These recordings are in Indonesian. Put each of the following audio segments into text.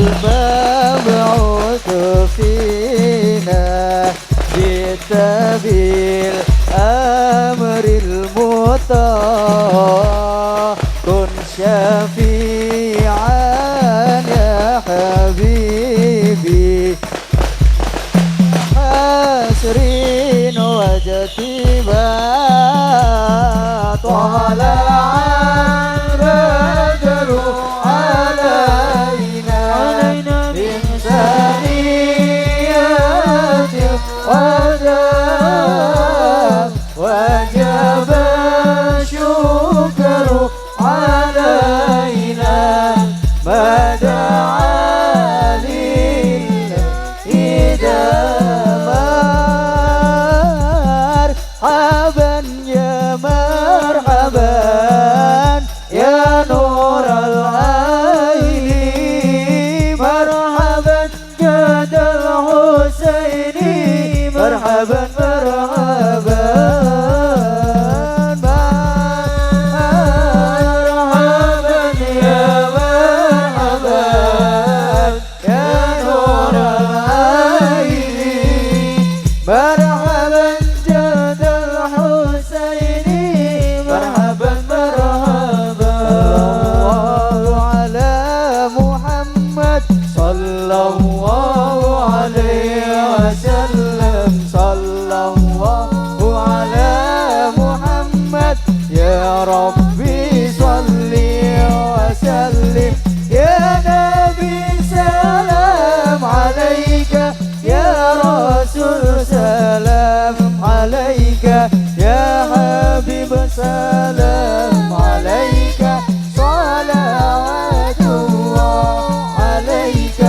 المبعوث فينا جئت بالأمر المطاع كن شفيعا يا حبيبي حسرين وجتبا طلع البدر علينا من ثنيات الوداع وجب الشكر علينا ما دعا مرحبا يا مرحبا يا نور العين مرحبا جد الحسين مرحبا مرحبا مرحبا يا مرحبا يا نور العين مرحبا جد الحسين مرحبا مرحبا الله على محمد صلى الله عليه وسلم صلى الله على محمد يا ربي صلي وسلم يا نبي سلام عليك يا رسول سلام عليك يا حبيب سلام عليك صلوات الله عليك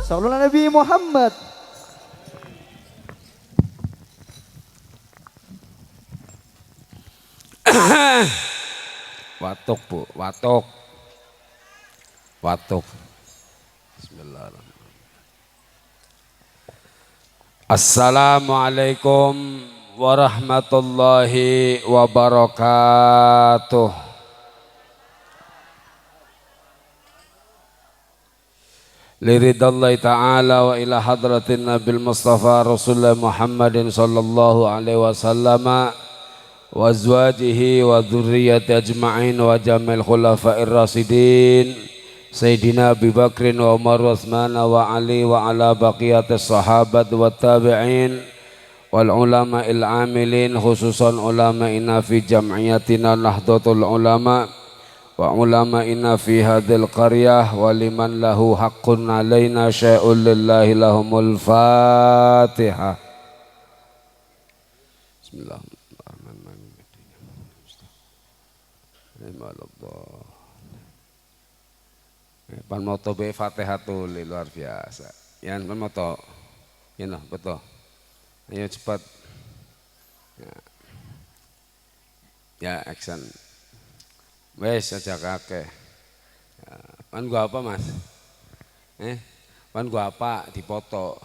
صلى على نبي محمد. Watuk bu, watuk, watuk. Bismillahirrahmanirrahim. Assalamualaikum warahmatullahi wabarakatuh. Liridallahi ta'ala wa ila hadratin nabil mustafa rasulullah muhammadin sallallahu alaihi wasallam wa azwajihi wa dhurriyyati ajma'in wa jamil khulafa'ir rasidin Sayyidina Abu Bakrin wa Umar wa Uthman wa Ali wa ala baqiyatis sahabat wa tabi'in wal ulama il amilin khususan ulama inna fi jam'iyatina nahdlatul ulama wa ulama inna fi hadhil qaryah wa liman lahu haqqun alaina syai'un lillahi lahumul fatihah. Bismillahirrahmanirrahim. Pan moto be Fatihatul luar biasa. Yan pan moto. Yan lah betul. Ayo cepat. Ya action. Wes aja kakek. Pan gua apa mas? Pan gua apa dipoto?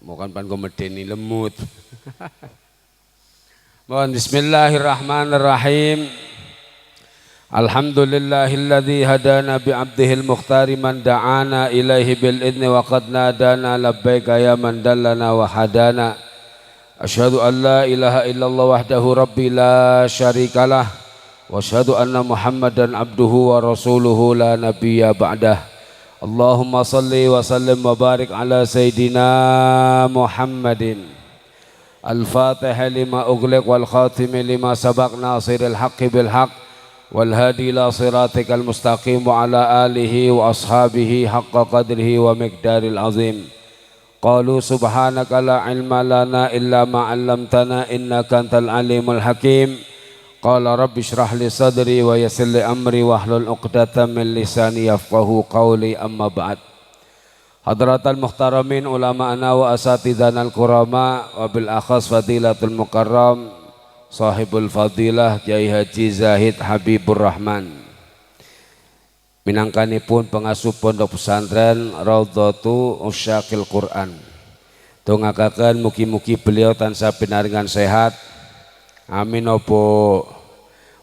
Mau kan pan gua medeni lemut. Mohon bismillahirrahmanirrahim. Alhamdulillahilladzi hadana bi'abdihil mukhtari man da'ana ilaihi bil idni wa qad nadana labbaika ya man dallana wa hadana. Asyhadu an la ilaha illallah wahdahu rabbi la syarikalah wa asyhadu anna muhammadan abduhu wa rasuluhu la nabiyya ba'dah. Allahumma salli wa sallim wa barik ala sayyidina Muhammadin al-fatihah lima ughliq wal khatimi lima sabaq nasiril haqqi bil haqq wal hadi ila siratikal mustaqim wa ala alihi wa ashabihi haqqa qadrihi wa miqdaril azim. Qalu subhanaka la ilma lana illa ma 'allamtana innaka antal alimul hakim. Qala rabbi shrah li sadri wa yassir li amri wahlul 'uqdatam min lisani yafqahu qawli amma ba'd. Hadratal muhtaramin ulama'ana wa asatidana al-kurama wa bil akhas fadilatul mukarram sahibul fadilah Kiai Haji Zahid Habibur Rahman minangkanipun pengasuh pondok pesantren Raudhatu Usyaqil Quran. Dongakaken mugi-mugi beliau tansah pinaringan sehat. Amin opo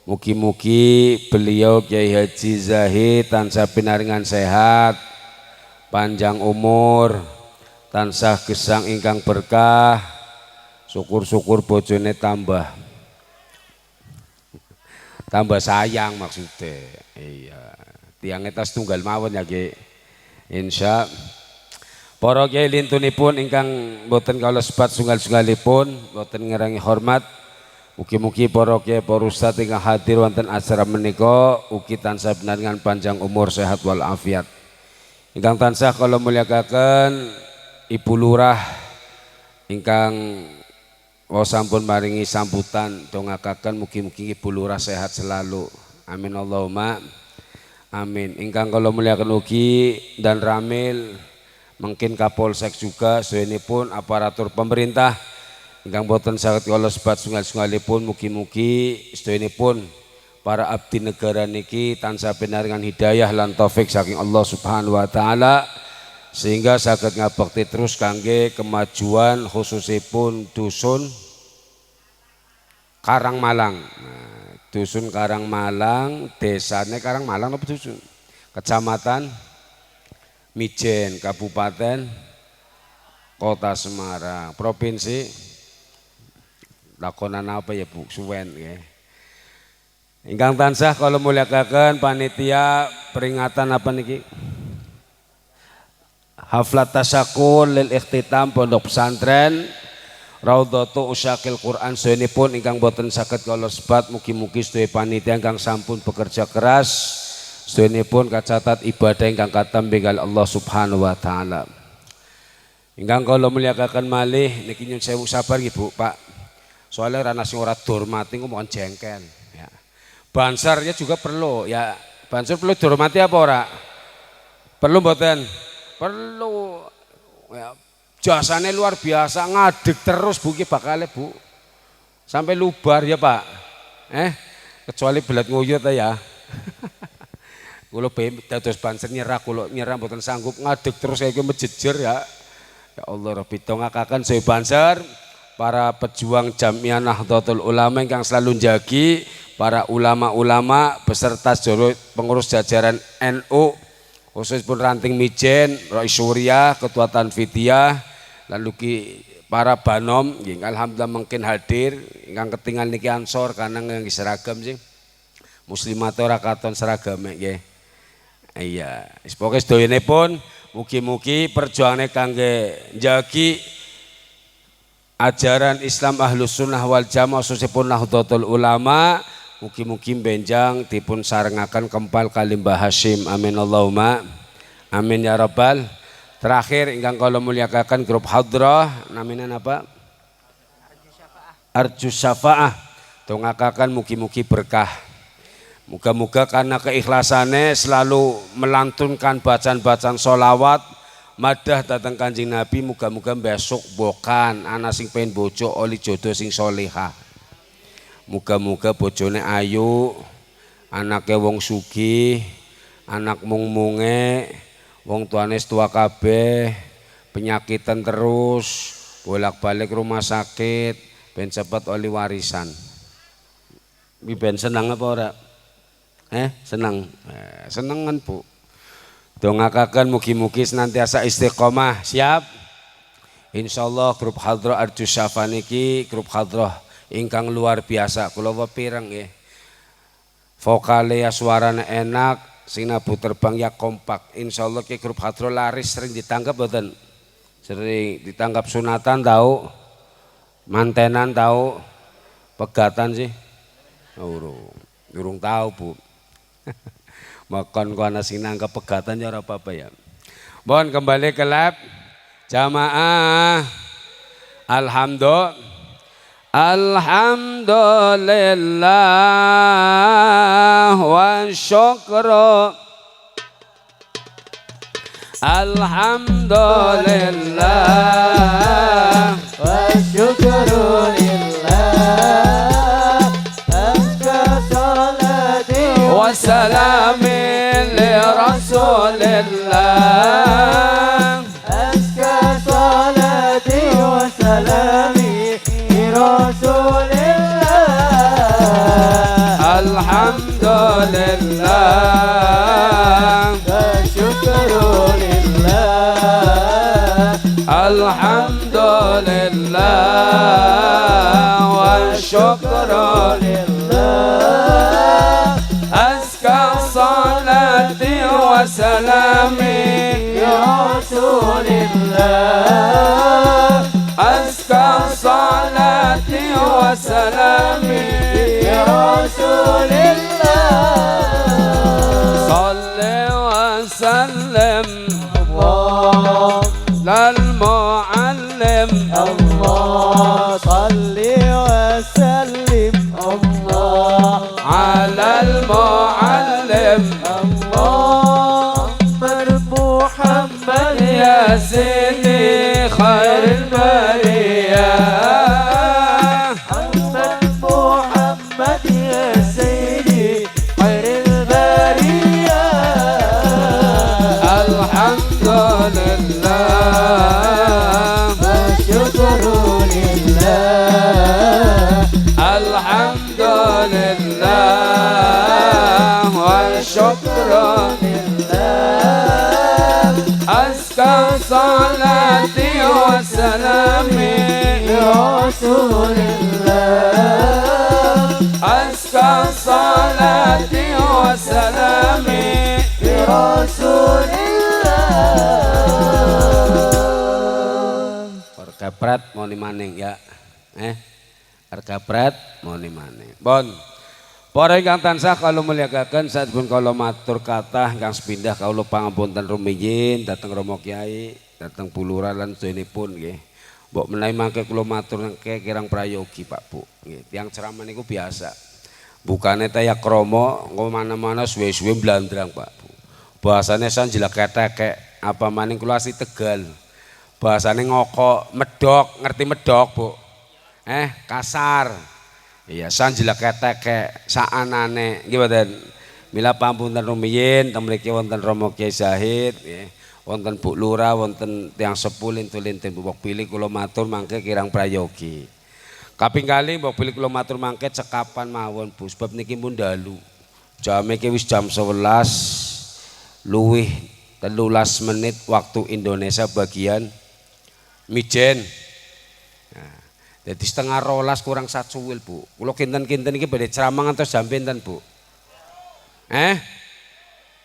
Mugi-mugi beliau Kiai Haji Zahid tansah pinaringan sehat, panjang umur, tansah gesang ingkang berkah, syukur-syukur bojone tambah sayang maksudnya. Iya, tiang etas tunggal mawon ya Ki. Insya para Kiai lintunipun ingkang boten kala sebat sunggal-sunggalipun, boten ngerangi hormat. Mugi-mugi para Kiai para ustaz ingkang hadir wonten acara menika ugi tansah pinaringan panjang umur sehat wal afiat. Ingkang tansah kala mulyakaken Ibu Lurah ingkang sampun maringi sambutan dongakaken mugi-mugi Ibu Lurah sehat selalu. Amin Allahumma amin. Ingkang kala mulyakaken ugi dan Ramil mungkin Kapolsek juga sewenipun aparatur pemerintah ingkang boten saged kala sebat sunggal-sunggalipun mugi-mugi sedoyonipun para abdi negara niki tansah pinaringan hidayah lan taufik saking Allah Subhanahu wa taala sehingga saged ngabekti terus kangge kemajuan khususipun dusun Karangmalang. Nah, dusun Karangmalang, desane Karangmalang apa dusun? Kecamatan Mijen, Kabupaten Kota Semarang, Provinsi lakonan apa ya Bu suwen ya. Ingkang tansah kala mulyakaken panitia peringatan apa niki? Haflat tasyakur lil ikhtitam Pondok Pesantren Raudhatu Usyaqil Quran sewenipun ingkang boten saged kala sebat mugi-mugi sedaya panitia ingkang sampun bekerja keras sewenipun kacatat ibadah ingkang katam begal Allah Subhanahu wa taala. Ingkang kala mulyakaken malih niki nyuwun sewu sabar nggih Bu, Pak. Soalnya rana sing ora dihormati ngomong jengkel ya. Bansarnya juga perlu ya. Bansar perlu dihormati apa ora? Perlu mboten? Perlu ya. Jasane luar biasa ngadeg terus Bu ki bakale Bu. Sampai lubar ya Pak. Kecuali belat nguyut ya. Kula dados bansar nyerah kula nyerah mboten sanggup ngadeg terus kaya mejejer ya. Ya Allah Rabbi tongakaken saya bansar para pejuang Jamiah Nahdlatul Ulama yang selalu njagi, para ulama-ulama beserta seluruh pengurus jajaran NU khususipun Ranting Mijen, Rois Surya, Ketua Tanfidiyah, lalu para banom alhamdulillah mungkin hadir ingkang ketinggal niki ansor karena ngangge seragam sih. Muslimat ora katon seragam nggih. Iya, wis pokoke sedoyonipun mugi-mugi perjuangane kangge njagi ajaran Islam Ahlus Sunnah wal Jamaah khususipun Nahdlatul Ulama mugi-mugi benjang dipun sarengaken kempal kali Mbah Hasyim amin Allahumma amin ya rabbal. Terakhir ingkang kula mulyakaken grup hadrah namanya apa? Arju Syafaah dongakaken mugi-mugi berkah. Moga-moga karena keikhlasannya selalu melantunkan bacaan-bacaan sholawat madah datang Kanjeng Nabi, muga-muga besok bokan anak sing pengen bojo oli jodoh sing solehah. Muga-muga bojone ayu, anaknya wong sugih, anak mung-munge, wong tuane tua kabeh, penyakitan terus, bolak-balik rumah sakit, ben cepet oli warisan. Iki ben senang apa ora? Senang. Senengan Bu. Dongakaken mugi-mugi senantiasa istiqomah. Siap? Insyaallah grup hadrah Arju Syafa niki grup hadrah ingkang luar biasa. Kula pireng nggih. Vokale ya suarane enak, sinabu terbang ya kompak. Insyaallah ki grup hadrah laris sering ditangkap mboten? Sering ditangkap sunatan tahu, mantenan tahu, pegatan sih. Urung tahu Bu. Makan kana sing nangkep pegatan ya ora apa-apa ya. Mohon kembali ke lab jamaah. Alhamdulillah wa syukru. Alhamdulillah wa syukru lillah. وسلام لرسول الله أزكى صلاتي وسلامي لرسول الله Alhamdulillah syukur lillah Alhamdulillah wa syukru lillah azka salati wa salami ya Rasulillah azka salati wa salami ya Rasulillah salli wa sallim Allah lal muallim Allah salli wa sallim Allah ala al muallim Muhammad ya sidi khairil bariyah Muhammad ya sayyidi khairil bariyah Alhamdulillah syukur lillah Alhamdulillah wa syukru lillah azka salati wa salami Rasulillah azka salati wa salami Rasulillah harga berat mau ni maning ya harga berat mau ni maning bon para ingkang tansah kalau mulyakaken sampun kula matur kathah ingkang sepindah kawula pangapunten rumiyin dhateng Rama Kyai dhateng Bulura lan sedherenipun nggih mbok menawi mangke kula matur nengke kirang prayogi Pak Bu nggih tiyang ceramah niku biasa bukane taya krama engko mana-mana suwe-suwe blandrang Pak Bu bahasane sanjelek ketek apa maning kula asli Tegal bahasane ngokok medok ngerti medok Bu kasar iya sanjelek ketek saanane nggih mboten mila pamunten rumiyin teng mriki wonten Rama Kyai Zahid nggih wonten Bu Lurah wonten tiyang sepuh lintu-lintu mbok pilih kula matur mangke kirang prayogi kaping kalih mbok pilih kula matur mangke cekapan mawon Bu sebab niki pun dalu jame iki wis jam 11 luwih 13 menit waktu Indonesia bagian mijen. Nah, jadi setengah 12 kurang 1 suwil Bu. Kulo kinten-kinten iki badhe ceramah ngantos jam pinten Bu?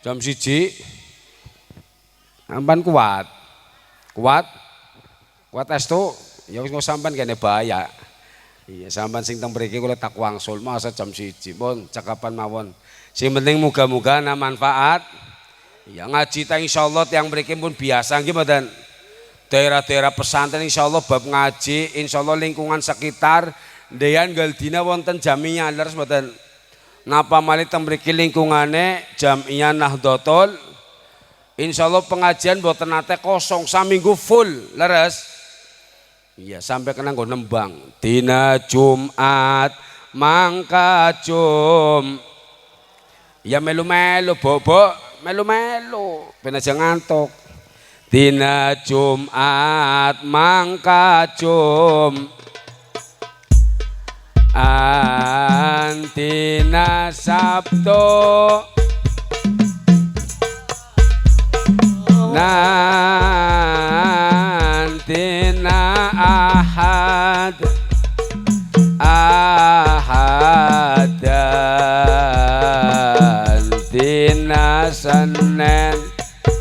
Jam 1. Sampan kuat. Kuat estu ya wis sampan kene bahaya. Iya sampan sing teng mriki kula tak wangsul masa jam 1. Pun cakapan mawon. Sing penting muga-muga ana manfaat. Ya ngaji ta insyaallah tiyang mriki pun biasa nggih mboten. Daerah-daerah pesantren insyaallah bab ngaji insyaallah lingkungan sekitar ndeyan galdina wonten jamiah leres mboten. Napa malih teng mriki lingkungane Jamiah Nahdlatul insyaallah pengajian mboten nate kosong saminggu full leres. Iya sampai kena nggo nembang dina Jumat mangka ya melu-melu bobo melu-melu ben aja ngantuk dina Jumat mangka antina Sabtu nantina Ahad antina Senin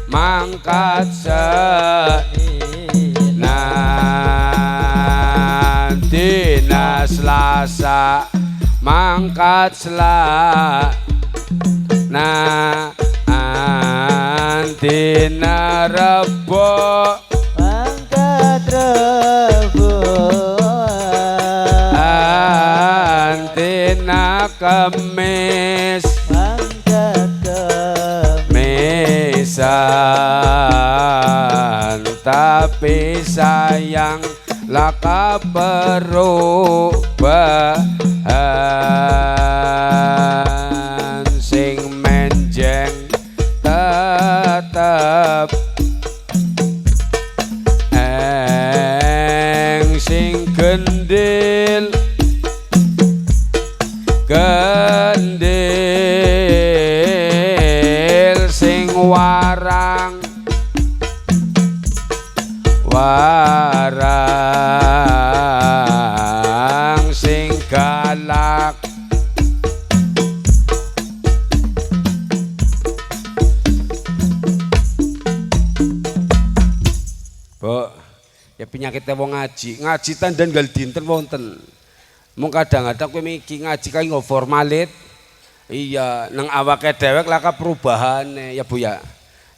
mangkat nantina Selasa mangkat nantina Rebo mangkat Rebo antina Kemis mangkat Kemisan tapi sayang laka perubahan sing menjeng tetep sing gendil penyakitnya wong ngaji tandan gal dinten wonten. Mung kadang-kadang kowe iki ngaji kae nggo formalit. Iya, nang awake dhewek laka perubahane ya Bu ya.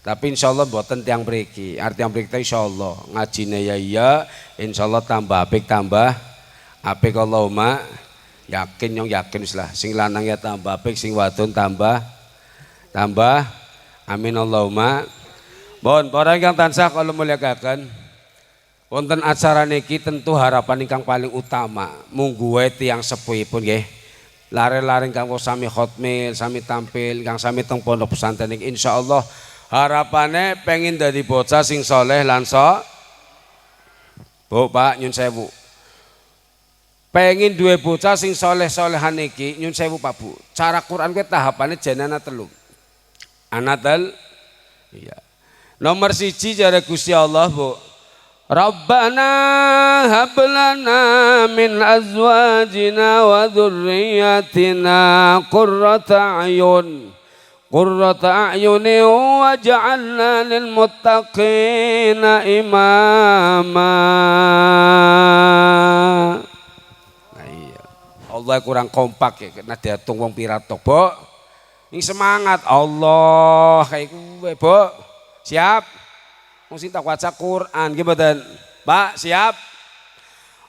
Tapi insyaallah mboten tiyang mriki. Arti yang mriki insyaallah ngajine ya iya, insyaallah tambah apik Allahumma. Yakin wis lah. Sing lanang ya tambah apik, sing wadon tambah amin Allahumma. Bon, para ingkang tansah kula mulyakaken. Wonten acara niki tentu harapan ingkang paling utama mungguhe tiyang sepuhipun nggih. Lare-lare ingkang sami khotmil, sami tampil, ingkang sami teng pondok pesantren niki insyaallah harapane pengin dadi bocah sing soleh lan Bu Pak nyun sewu. Pengin duwe bocah sing soleh-solehan niki nyun sewu Pak Bu. Cara Quran kuwi tahapane jenenge ana 3. Ana iya. Nomor 1 jare Gusti Allah Bu. Rabbana hab lana min azwajina wa dzurriyyatina qurrata a'yun waj'alna lil muttaqina imama. Nah iya. Allah kurang kompak ya kena diatung wong piratok, Bu. Ini semangat Allah kayak kuwe, Bu. Siap? Wong sing tak waca Quran nggih mboten? Pak, siap?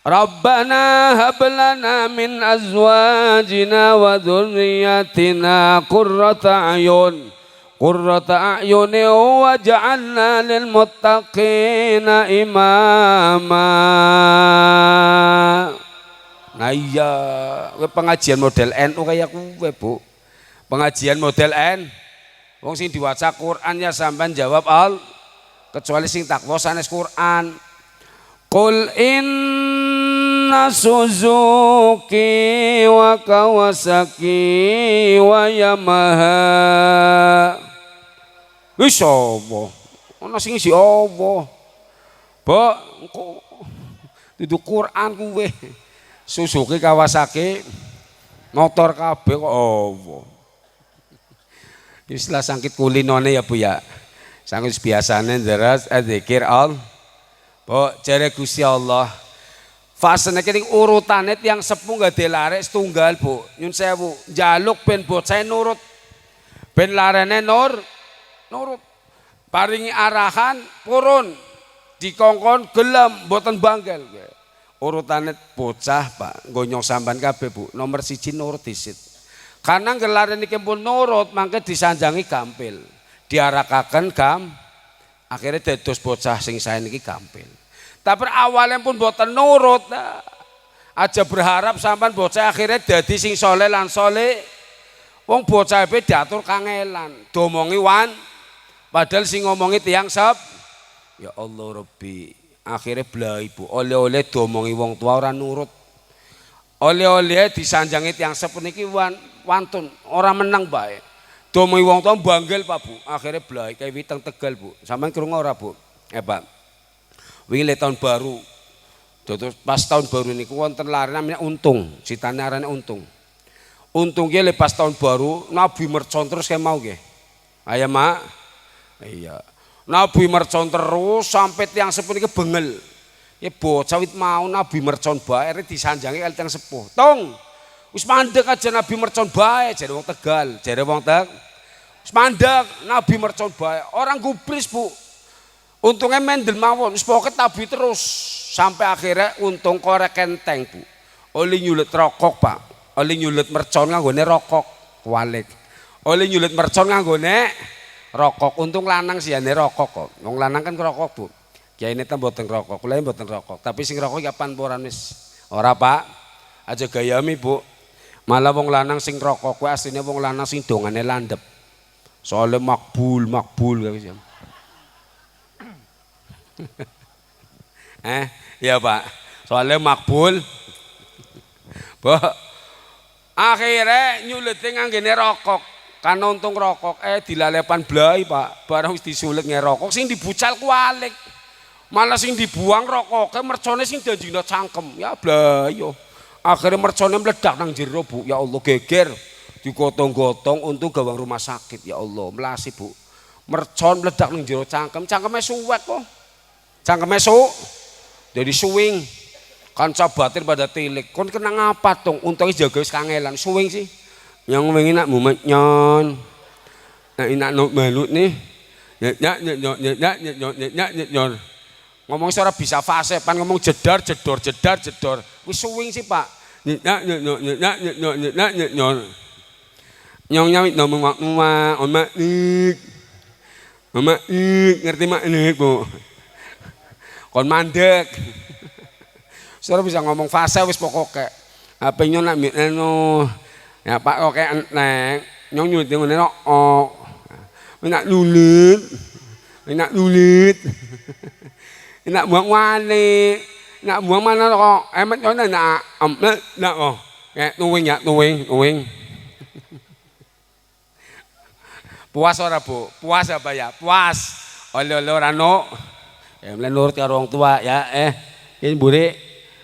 Rabbana hab lana min azwajina wa dzurriyyatina qurrata a'yun waj'alna lil muttaqina imama. Nah iya, pengajian model NU kayak kowe, Bu. Pengajian model N. Wong sing diwaca Quran ya sampean jawab kecuali sing takwa sanes Quran. Qul inna Suzuki wa Kawasaki wa Yamaha. Wis apa? Ana sing isi apa? Mbok engko dudu Quran kuwe. Suzuki Kawasaki motor kabeh kok apa? Istilah sangkit kulinone ya Bu ya. Sangkut biasane nderas zikir Allah. Bo jare Gusti Allah. Fasene kene urutane tiyang sepuh nggade larik setunggal Bu. Nyun sewu, njaluk ben bocah nurut. Ben larene nurut. Paringi arahan purun. Dikongkon gelem mboten bangkel. Urutane bocah Pak, nggo nyong sampean kabeh Bu. Nomor 1 nurut disit. Karena gelarene niki pun nurut mangke disanjangi gampil. Diarakaken akhirnya dados bocah sing sae niki gampil. Tapi awalnya pun boten nurut. Aja berharap sampean bocah akhirnya dadi sing soleh lan soleh. Wong bocah pe diatur kangelan, domongi padahal sing ngomongi tiyang ya Allah Rabbi. Akhirnya blai Bu, oleh-oleh domongi wong tua ora nurut. Oleh-oleh disanjangi tiyang sep niki wantun, ora menang bae. Domongi wong tua banggel Pak Bu, akhirnya blai kayak witeng Tegal Bu. Sampeyan krungu ora Bu? Pak. Wingi le tahun baru. Terus pas tahun baru niku wonten lare namanya Untung, citane arane Untung. Untung ki le pas tahun baru Nabi mercon terus kayak mau nggih. Ayo Mak. Iya. Nabi mercon terus sampai tiang sepuh niki bengel. Ya bocah wit mau Nabi mercon bae disanjangi kali tiang sepuh. Tong. Wis mandek aja Nabi mercon bae jare wong Tegal, jare wong wis mandek Nabi mercon bae. Orang gubris Bu. Untungnya mendel mawon, wis poket Nabi terus sampai akhirnya untung korek kenteng Bu. Oli nyulut rokok Pak. Oli nyulut mercon nganggone rokok kualik. Oli nyulut mercon nganggone rokok. Untung lanang siyane rokok kok. Wong lanang kan rokok Bu. Kiyaine ta mboten rokok, kula mboten rokok. Tapi sing rokok ya panporan wis. Ora Pak. Aja gayami Bu. Malah wong lanang sing rokok kuwi asline wong lanang sing dongane landhep. Soale makbul wis ya. Ya Pak. Soale makbul. Bu. Akhirnya nyulete nganggene rokok. Kan untung rokok dilalepan blai Pak. Barang wis disulit ngerokok sing dibucal kualik. Malah sing dibuang rokoknya mercone sing dajina cangkem. Ya blai yo. Akhirnya mercone meledak nang jero Bu. Ya Allah geger. Digotong-gotong untuk gawang rumah sakit. Ya Allah melasi Bu. Mercon meledak nang jero cangkem. Cangkeme suwek kok. Cangkeme Jadi swing. Kanca batin pada tilik. Kon kena ngapa tong? Untungnya jaga wis kangelan. Swing sih. Yang wingi nak mumet nyon. Nah inak nuk malut nih. Nyon. Ngomong seorang bisa fase, pan ngomong jedar. Wis swing sih Pak. Nyong ngomong mak nik. Mama ngerti mak nik Bu. Kon mandek. Seorang bisa ngomong fase wis pokoke. Apa nyon nak anu ya Pak oke enteng. Nyong nyuti ngene kok. Nak lulit. Nak buang wani. Nak buang mana kok? Emet nyon nak nak kok. Kayak tuwing. Puas ora Bu? Puas apa ya? Puas. Oleh-oleh ora no. Ya nurut karo wong tua ya. Ini buri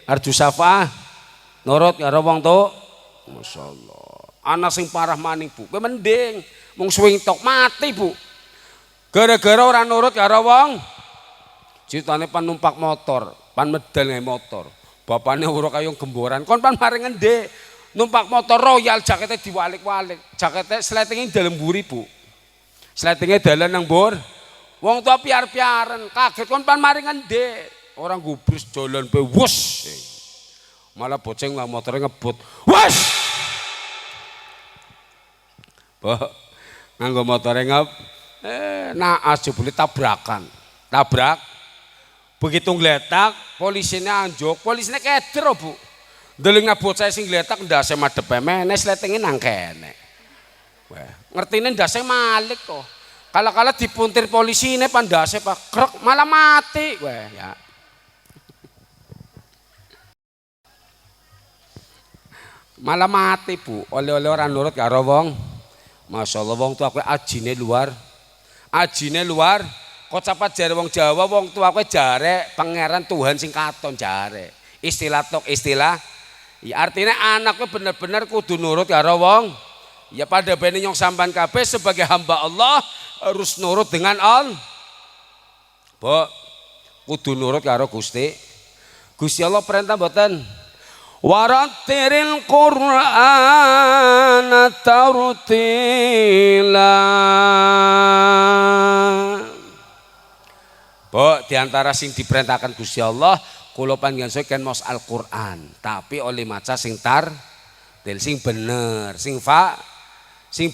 arju safa. Nurut karo wong tua. Masyaallah. Anak sing parah maning Bu. Kowe mending mung swing tok mati Bu. Gara-gara ora nurut karo wong. Citane pan numpak motor, pan medal nge motor. Bapaknya ora kaya gemboran. Kon pan mari ngendhe. Numpak motor royal jakete diwalik-walik. Jakete sletinge dalem mburi Bu. Sletinge dalan nang mbur. Wong tua piar-piaran, kaget kon pan mari ngendhe. Orang gubris jalan pe wus. Malah boceng lah motornya ngebut. Wus. Bah, nganggo motore naas jebule tabrakan. Tabrak. Begitu ngletak, polisinya anjuk, polisinya keder Bu. Ndeling bocah sing ngletak ndase madhep meneh sletinge nang kene. Wah, ngertine ndase malik kok. Kala-kala dipuntir polisi ini pandase Pak krek malah mati. Wah ya. Malah mati Bu. Oleh-oleh orang nurut karo wong. Masyaallah wong tua kowe ajine luar. Ajine luar. Kok capat jare wong Jawa wong tua kowe jare pangeran Tuhan sing katon jare. Istilah tok istilah. Ya artinya anak kowe bener-bener kudu nurut karo wong. Ya pada bene nyong sampan kabeh sebagai hamba Allah harus nurut dengan Allah. Bu, kudu nurut karo Gusti. Gusti Allah perintah mboten. Warattiril Qur'an tartila. Bu, diantara sing diperintahkan Gusti Allah, kula panjenengan kan mos Al-Qur'an, tapi oleh maca sing sing bener, sing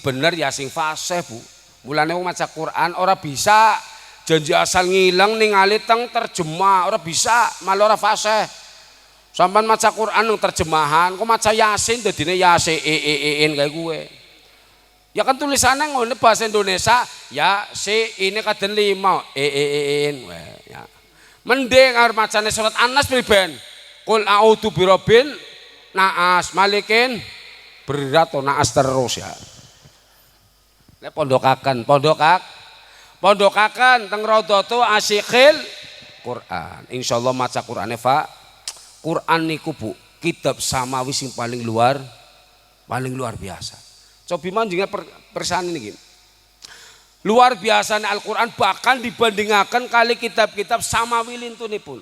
bener ya sing fasih Bu. Mulane wong maca Quran ora bisa janji asal ngilang ningali teng terjemah, ora bisa, malah ora fasih. Sampeyan maca Quran nang terjemahan, kok maca Yasin dadine Yasin kayak gue. Ya kan tulisannya ngono bahasa Indonesia, ya si ini kaden 5 ya. Mending arep macane surat An-Nas priben. Qul a'udzu birabbil naas malikin berat to naas terus ya. Nek pondokaken teng Raudhatu Asyikhil Quran. Insyaallah maca Qur'ane Pak. Quran niku Bu, kitab samawi sing paling luar biasa. Cobi manjingnya persan ini gini. Luar biasanya Al-Quran bahkan dibandingkan kali kitab-kitab samawi lintunipun.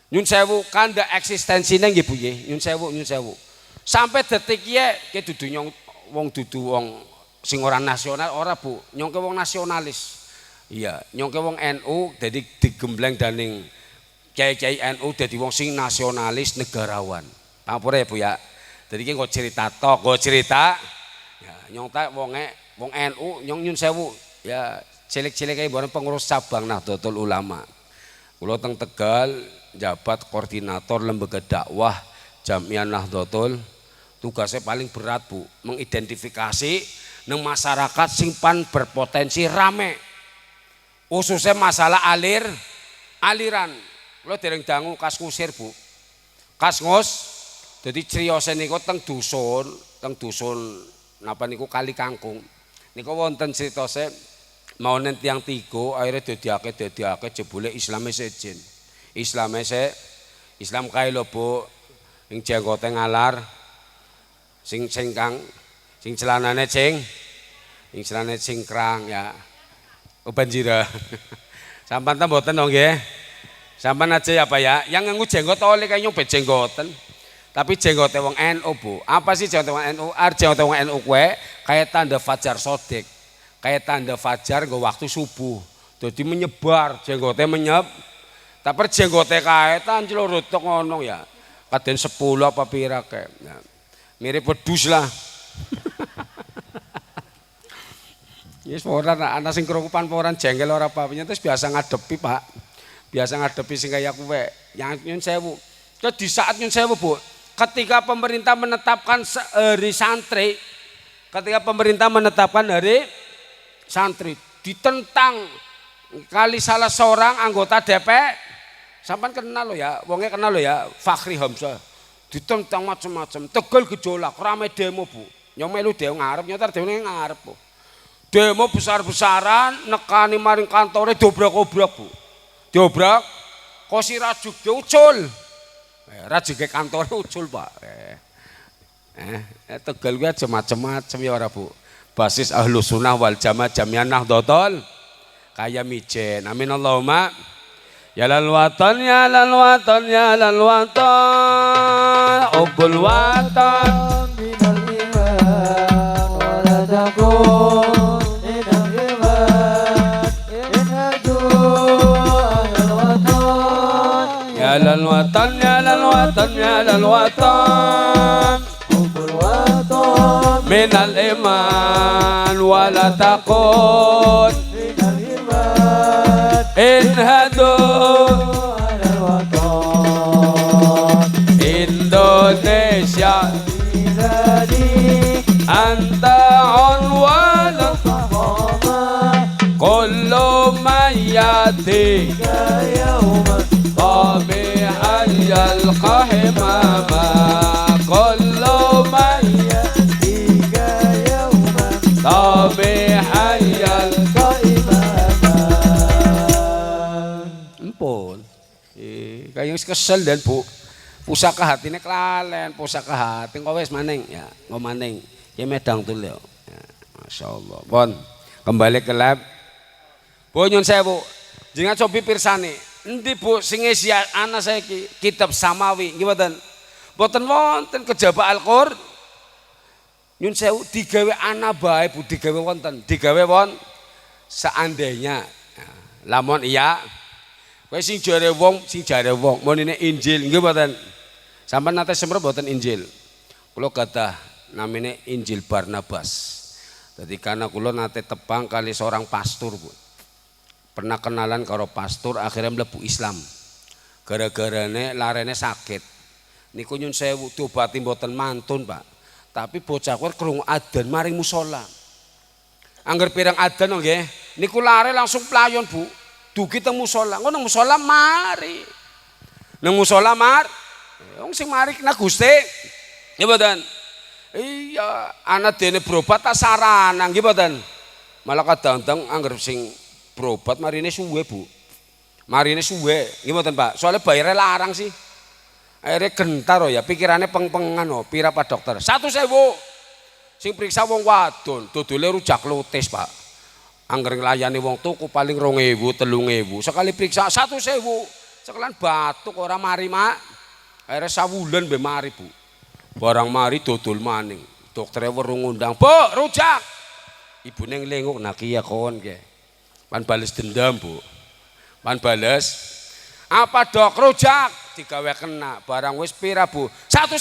Nyun sewu kanda eksistensinya nggih Bu nggih. Nyun sewu. Sampai detik ya dudu nyong wong sing ora nasional ora Bu, nyong ke wong nasionalis. Iya, nyong ke wong NU jadi digembleng daning kiai-kiai NU dadi wong sing nasionalis negarawan. Pamapura ya Bu ya. Jadi ki nggo cerita tok, nggo cerita. Ya, nyong tak wong NU, nyong nyun sewu ya cilik-cilik kae bareng pengurus cabang Nahdlatul Ulama. Kula teng Tegal jabat koordinator lembaga dakwah Jamiah Nahdlatul. Tugasnya paling berat Bu, mengidentifikasi nang masyarakat sing pan berpotensi rame. Khususnya masalah aliran. Kula dereng dangu kas ngusir Bu. Kas ngus dadi criyose niku teng dusun napa niku Kali Kangkung. Niku wonten critose maonen tiyang tiga akhirnya dadiake jebule Islame sejen. Islam kae lho Bu. Ing jenggote ngalar sing celanane cingkrang ya. Banjira. Sampeyan ta mboten nggih. Sampean aja ya Pak ya, yang nganggo jenggot oleh kayak nyobet jenggoten. Tapi jenggote wong NU Bu. Apa sih jenggote wong NU? Jenggote wong NU kue kayak tanda fajar sodik. Kayak tanda fajar nggo waktu subuh. Jadi menyebar jenggote Tapi jenggote kae tanclurut tok ngono ya. Kaden 10 apa pira kae. Nah, mirip wedhus lah. Yes, ora ana sing kerukupan orang jengkel ora apa. Terus biasa ngadepi Pak. Biasa ngadepi sing kaya kowe. Yang nyun sewu. Di saat nyun sewu Bu, ketika pemerintah menetapkan hari santri, ditentang kali salah seorang anggota DPR, sampean kenal lo ya, wongnya kenal lo ya, Fakhri Hamzah, ditentang macam-macam, Tegal gejolak, ramai demo Bu, nyomelu demo ngarep, nyotar demo ngarep Bu, demo besar-besaran, nekani maring kantornya dobrak-obrak Bu, dobrak, kosi rajuk ucul, rajuk kantornya ucul Pak, Tegal gue macam-macam ya ora Bu, basis Ahlus Sunnah wal Jamaah Jami'an Nahdlatul kaya mijen, amin Allahumma. Ya lal watan ya lal watan ya lal watan, ubul watan minal iman wala takun minal iman inhadu ahlal watan ya lal watan ya lal watan ya lal watan, ubul watan minal iman wala takun minal iman inhadu ahlal watan Indonesia biladi anta unwan kullu man yati yawman طامعا يلقى حماما كل من يأتيك يوما طامعا يلقى Ampun. Kayak kesel dan Bu. Pusaka hatine kelalen, pusaka hati kok wis maning ya, kok maning. Ya medang tul ya. Masyaallah. Pon, kembali ke lab. Bu nyun sewu. Jenengan cobi pirsani. Endi Bu sing ngisi ana saiki kitab samawi nggih mboten. Mboten wonten kejaba Al-Qur'an. Nyun sewu digawe ana bae Bu, digawe wonten, digawe won seandainya. Lamun iya kowe sing jare wong, monine Injil nggih mboten. Sampeyan nate semprot mboten Injil. Kula gadah namine Injil Barnabas. Dadi karena kula nate tepang kali seorang pastor Bu. Pernah kenalan karo pastor akhirnya mlebu Islam. Gara-garane larene sakit. Niku nyun sewu diobati mboten mantun, Pak. Tapi bocah kuwi krungu adzan maring musala. Angger pirang adzan nggih, niku lare langsung playon, Bu. Dugi teng musala. Ngono musala mari. Nang musala wong sing mari kena Gusti. Nggih mboten. Iya, ana dene berobat tak sarana nggih mboten. Malah kadang-kadang angger sing berobat marine suwe Bu, marine suwe nggih mboten Pak, soalnya bayarnya larang sih, akhirnya gentar ya, pikirannya peng-pengan pira Pak dokter, 1.000 sing periksa wong wadon, dodole rujak lotis Pak, angger nglayani wong tuku paling 2.000, 3.000, sekali periksa 1.000, sekalian batuk orang mari Mak, akhirnya sawulan be mari Bu, barang mari dodol maning, dokternya weruh ngundang, Bu rujak, ibune nglenguk nak iya kon ke. Pan bales dendam Bu, pan bales apa dok rujak digawe kena barang wis pira Bu, 1.000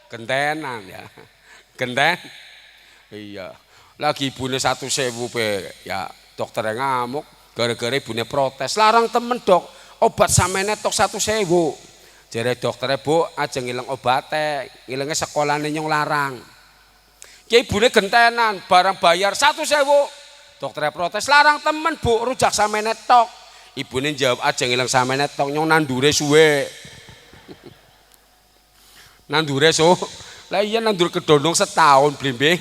gentenan ya, genten iya lagi ibune 1.000 pe ya dokternya ngamuk gara-gara ibune protes larang temen dok obat samene tok 1.000 jare dokternya Bu aja ngilang obate ngilangnya sekolahnya nyong larang ya ibune gentenan barang bayar 1.000 dokternya protes larang temen Bu rujak samene tok ibune jawab aja ngilang samene tok nyong nandure suwe nandure lah iya nandur kedondong setahun blimbing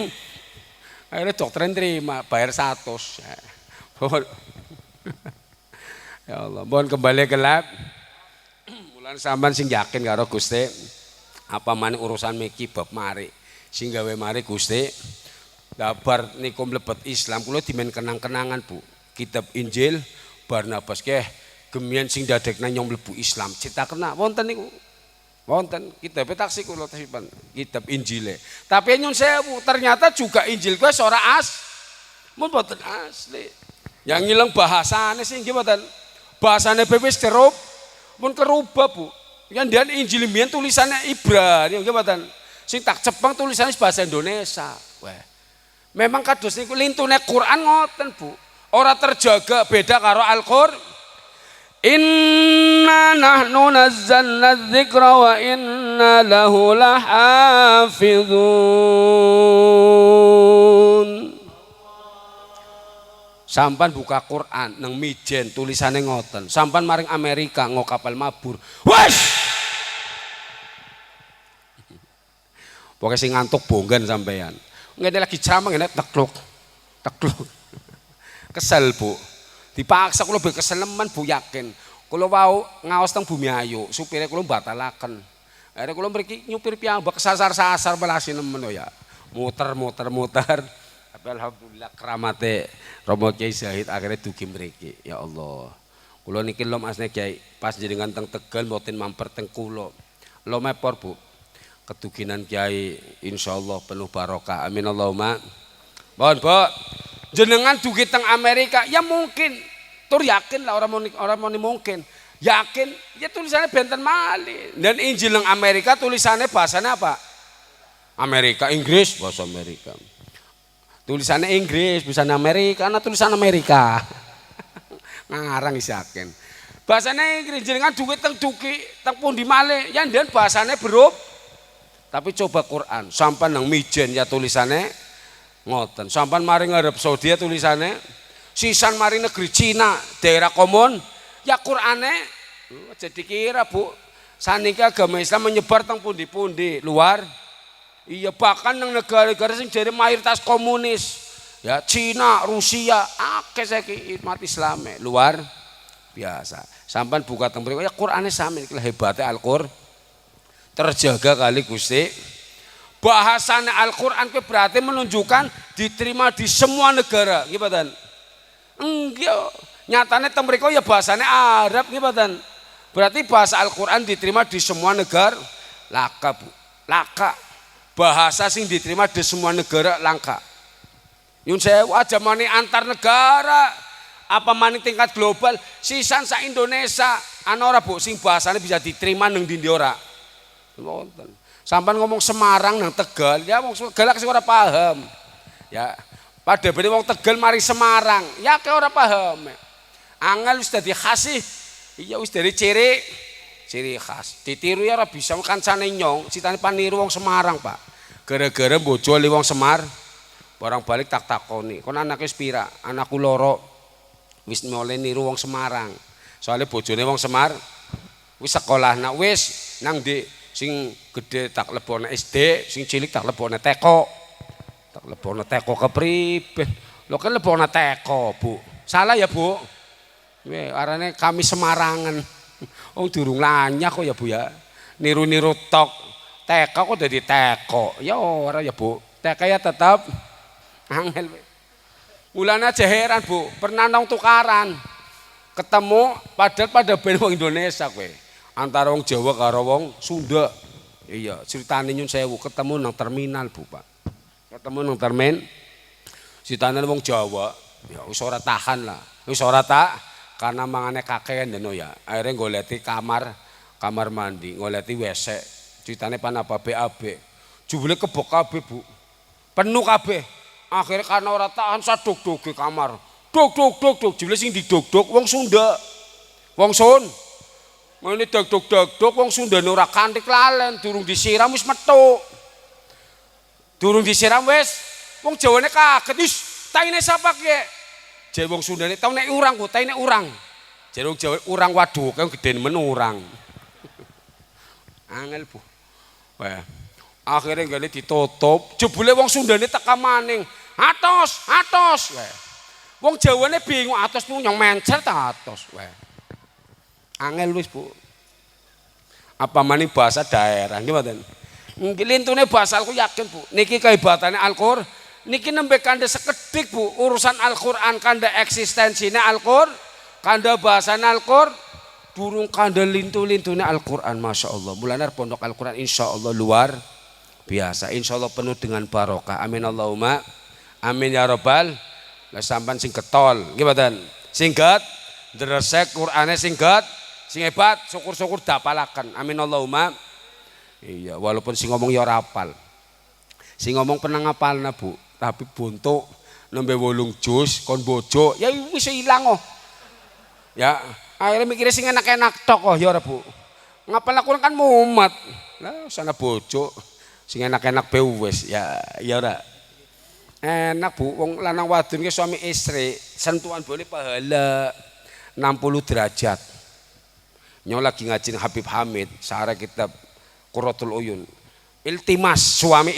akhirnya dokternya terima bayar 100 ya Allah mohon kembali ke lab mulan sampean sing yakin karo Gusti apa maning urusan miki bab mari sing gawe mari Gusti Dabar niku mlebet Islam kula dimen kenang-kenangan Bu. Kitab Injil Barnabas Gemian sing dadekna nyong mlebu Islam citakna wonten niku. Wonten kitab taksi kula tesipan kitab Injile. Tapi nyun sewu ternyata juga Injil kuwi ora mun boten asli. Yang ngilang bahasane sih nggih mboten. Bahasane wis mun kerubah Bu. Yang dan Injil mbiyen tulisannya Ibrani nggih mboten. Sing tak cepeng tulisannya bahasa Indonesia. Wah. Memang kados niku lintune Quran ngoten Bu. Ora terjaga beda karo Al-Qur'an. Inna nahnu nazzalna dzikra wa inna lahu lahafizun. Sampan buka Quran nang mijen tulisannya ngoten. Sampan maring Amerika ngo kapal mabur. Wes. Pokoknya sing ngantuk bonggan sampean. Nggak lagi ceramah ngene tekluk. Kesel Bu. Dipaksa kula be keseleman Bu yakin. Kula wau ngaos teng Bumi Ayu, supire kula batalaken. Akhire kula mriki nyupir piyambak sasar-sasar belasi nemen ya. Muter. Tapi alhamdulillah keramate Romo Kiai Zahid akhirnya dugi mriki. Ya Allah. Kula niki lho Mas Kiai, pas jenengan teng Tegal mboten mampir teng kula. Lho mepor Bu. Keduginan Kiai insyaallah penuh barokah. Amin Allahumma. Mohon Bu. Jenengan dugi teng Amerika ya mungkin tur yakin lah orang mau mungkin yakin ya tulisannya benten malih dan Injil nang Amerika tulisannya bahasanya apa Amerika Inggris bahasa Amerika tulisannya Inggris bisa Amerika nah tulisan Amerika ngarang is yakin bahasanya Inggris jenengan dugi teng pundi malih ya dan bahasanya berup tapi coba Quran sampai nang mijen ya tulisannya ngoten, sampan mari ngarep Saudi tulisannya, sisan mari negeri Cina, daerah Komon, ya Qur'ane, jadi kira Bu, saniki agama Islam menyebar teng pundi-pundi luar, iya bahkan nang negara-negara sing jadi mayoritas komunis, ya Cina, Rusia, akeh saiki umat Islam luar biasa, sampan buka teng mriki, ya Qur'ane sami hebatnya Al-Qur'an, terjaga kali Gusti. Bahasanya Al-Quran itu berarti menunjukkan diterima di semua negara gimana? Enggak, nyatanya mereka ya bahasanya Arab gimana? Berarti bahasa Al-Quran diterima di semua negara laka Bu, laka bahasa sing diterima di semua negara langka yun sewu aja mani antar negara apa mani tingkat global sisan sa Indonesia ana ora Bu sing bahasanya bisa diterima nang ndi ora wonten. Sampai ngomong Semarang nang Tegal, ya wong Tegal sing ora paham. Ya, pada bene wong Tegal mari Semarang, ya ke ora paham. Angel wis dadi khas iya wis dari ciri khas. Ditiru ya ora bisa kancane nyong, citane paniru wong Semarang, Pak. Gara-gara bojone wong Semar, barang balik tak takoni, kon anake wis pira? Anakku loro. Wis mulai niru wong Semarang. Soalnya bojone wong Semar wis sekolah wis nang ndi sing gede tak lebone SD, sing cilik tak lebone teko. Tak lebone teko kepriben. Lho kan lebone teko, Bu. Salah ya, Bu. Arane kami Semarangan. Oh durung lanyak kok ya, Bu ya. Niru-niru tok. Teko kok dadi teko. Ya ora ya, Bu. Teko ya tetap angel. Mulane aja heran, Bu. Pernah nang tukaran. Ketemu padahal pada ben wong Indonesia kowe. Antara wong Jawa karo wong Sunda. Iya, ceritane nyun sewu ketemu nang terminal Bu, Pak. Ketemu nang termin. Ceritane wong Jawa, ya wis ora tahan lah. Wis ora tak karena mangane kakean deno ya. Akhirnya goleti kamar mandi, goleti WC. Ceritane panapa BAB. Jebule kebok kabeh, Bu. Penuh kabeh. Akhirnya karena ora tahan sadog-doge kamar. Dog. Jebule sing didog-dog wong Sunda. Wong Sun. Ngene dog wong Sundane ora kanthi lalen, durung disiram wis metu. Durung disiram wis wong Jawane kaget, "Wis, taine sapa ki?" Jare wong Sundane, "Tau nek urang ku, taine urang." Jare wong Jawa, "Urang waduh, kaya gede men urang." Angel Bu. Wah. Akhirnya gale ditutup, jebule wong Sundane teka maning. Atos. Wah. Wong Jawane bingung, atos ku nyong mencer ta atos. Wah. Angel wis Bu. Apa maning bahasa daerah gimana? Lintune bahasa aku yakin Bu. Niki kehebatannya Al-Qur'an. Niki nembe kanda sekedik Bu. Urusan Al-Qur'an kanda eksistensinya Al-Qur'an. kanda bahasan Al-Qur'an durung kanda lintu-lintune Al-Qur'an, Masya Allah. Mulane pondok Al-Qur'an insya Allah luar biasa, insya Allah penuh dengan barokah. Amin Allahumma amin ya robbal. Lah sampan sing ketol nggih mboten, sing get ndresek Qur'ane sing get sing hebat, syukur-syukur dapalaken. Amin Allahumma. Iya, walaupun sing ngomong ya ora apal, sing ngomong pernah ngapalna Bu, tapi buntuk nembe 8 juz kon bojo ya wis ilang oh. Ya, akhirnya mikirnya sing enak-enak tok oh ya ora Bu. Ngapal Al-Qur'an kan mumet. Lah sana bojo sing enak-enak be wis ya ora. Enak Bu, wong lanang wadon ki suami istri, sentuhan boleh pahala 60 derajat. Nyo lagi ngaji Habib Hamid, sarah kitab Qurratul Uyun. Iltimas suami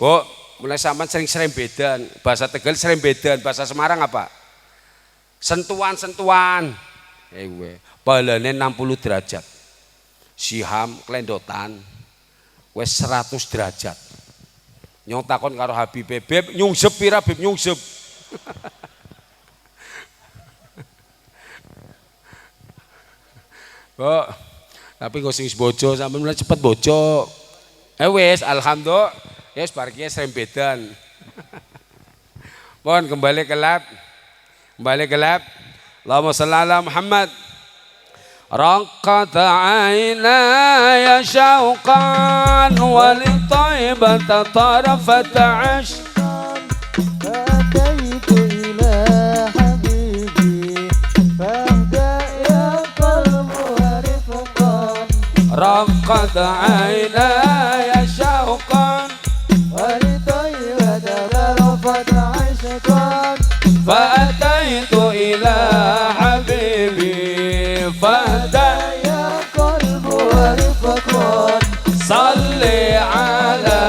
Bu, mulai sampean sering serembedan, bahasa Tegal serembedan, bahasa Semarang apa? Sentuhan-sentuhan. Pahalane 60 derajat. Siham kelendotan wis 100 derajat. Nyong takon karo Habib, Beb nyungsep pira Beb nyungsep. Kok tapi kok sing bojo sampeyan mulai cepet bojo. Wis alhamdulillah ya wis bar ki serembedan. Mohon kembali ke lab. Allahumma shalli ala Muhammad. رقت عيناي شوقا ولطيبة طرفة عشقا فأتيت إلى حبيبي فاهدأ يا قلب ورفقا رقت عيناي شوقا ولطيبة طرفة عشقا فأتيت إلى حبيبي فاهدأ يا قلب ورفقا صل على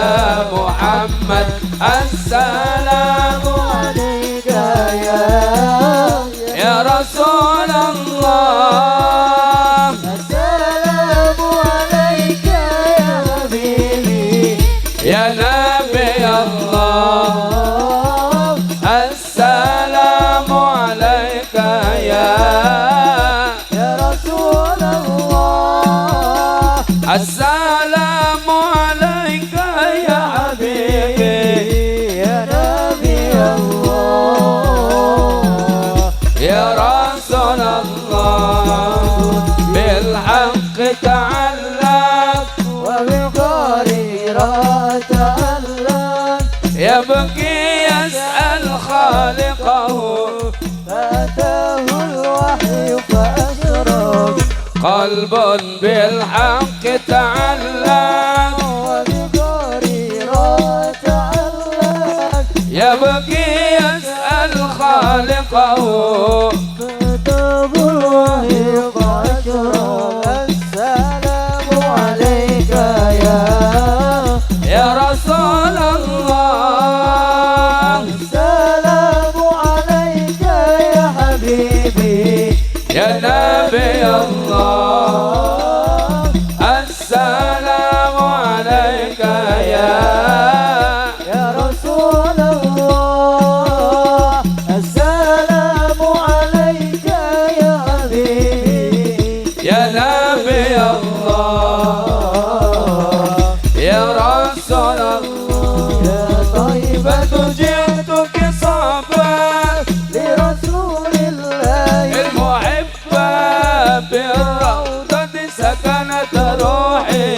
محمد السلام عليك يا رسول الله السلام عليك يا حبيبي يا نبي الله السلام عليك يا رسول الله السلام عليك يا حبيبي يا نبي الله يا رسول الله بالحق تعلق وبالقريرة تعلق يبكي يسأل خالقه فأتاه الوحي فأشرق قلب بالحق تعلق وبالقريرة تعلق يبكي يسأل خالقه فأتاه الوحي فأشرق السلام عليك يا رسول الله السلام عليك يا حبيبي يا نبي الله السلام عليك يا رسول الله السلام عليك يا حبيبي يا نبي الله يا رسول الله يا طيبة جئتك صعبا لرسول الله المحبة بالروضة سكنت روحي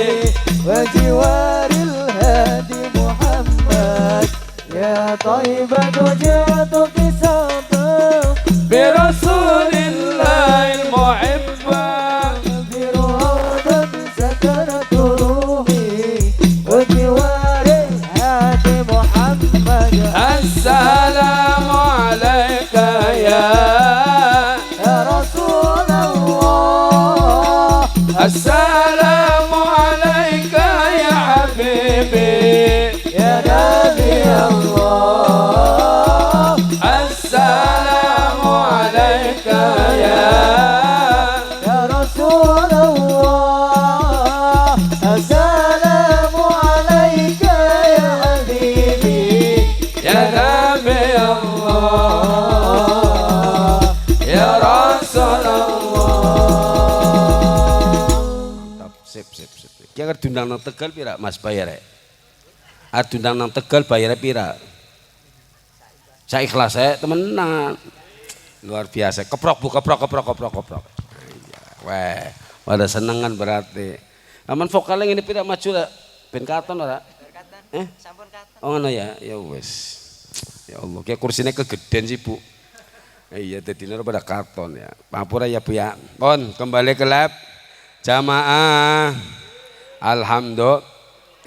وجوار الهادي محمد يا طيبة جئتك صعبا برسول الله المحبة بروضة سكنت روحي وجوار الهادي محمد السلام عليك يا رسول الله السلام عليك يا حبيبي يا نبي الله السلام عليك يا رسول الله السلام عليك يا حبيبي يا نبي الله يا رسول Ki diundang nang Tegal pira Mas bayare? Diundang nang Tegal bayare pira? Saya ikhlas temenan. Luar biasa. Keprok bu, keprok. Wah, pada senengan berarti. Aman vokalnya ini pira maju lah. Ben katon ora? Sampun katon. Oh ngono ya. Ya wis. Ya Allah, kayak kursinya kegeden sih bu. Iya, tadi pada katon ya. Pangapura ya bu ya. Pon kembali ke lab. Jamaah. Alhamdulillah.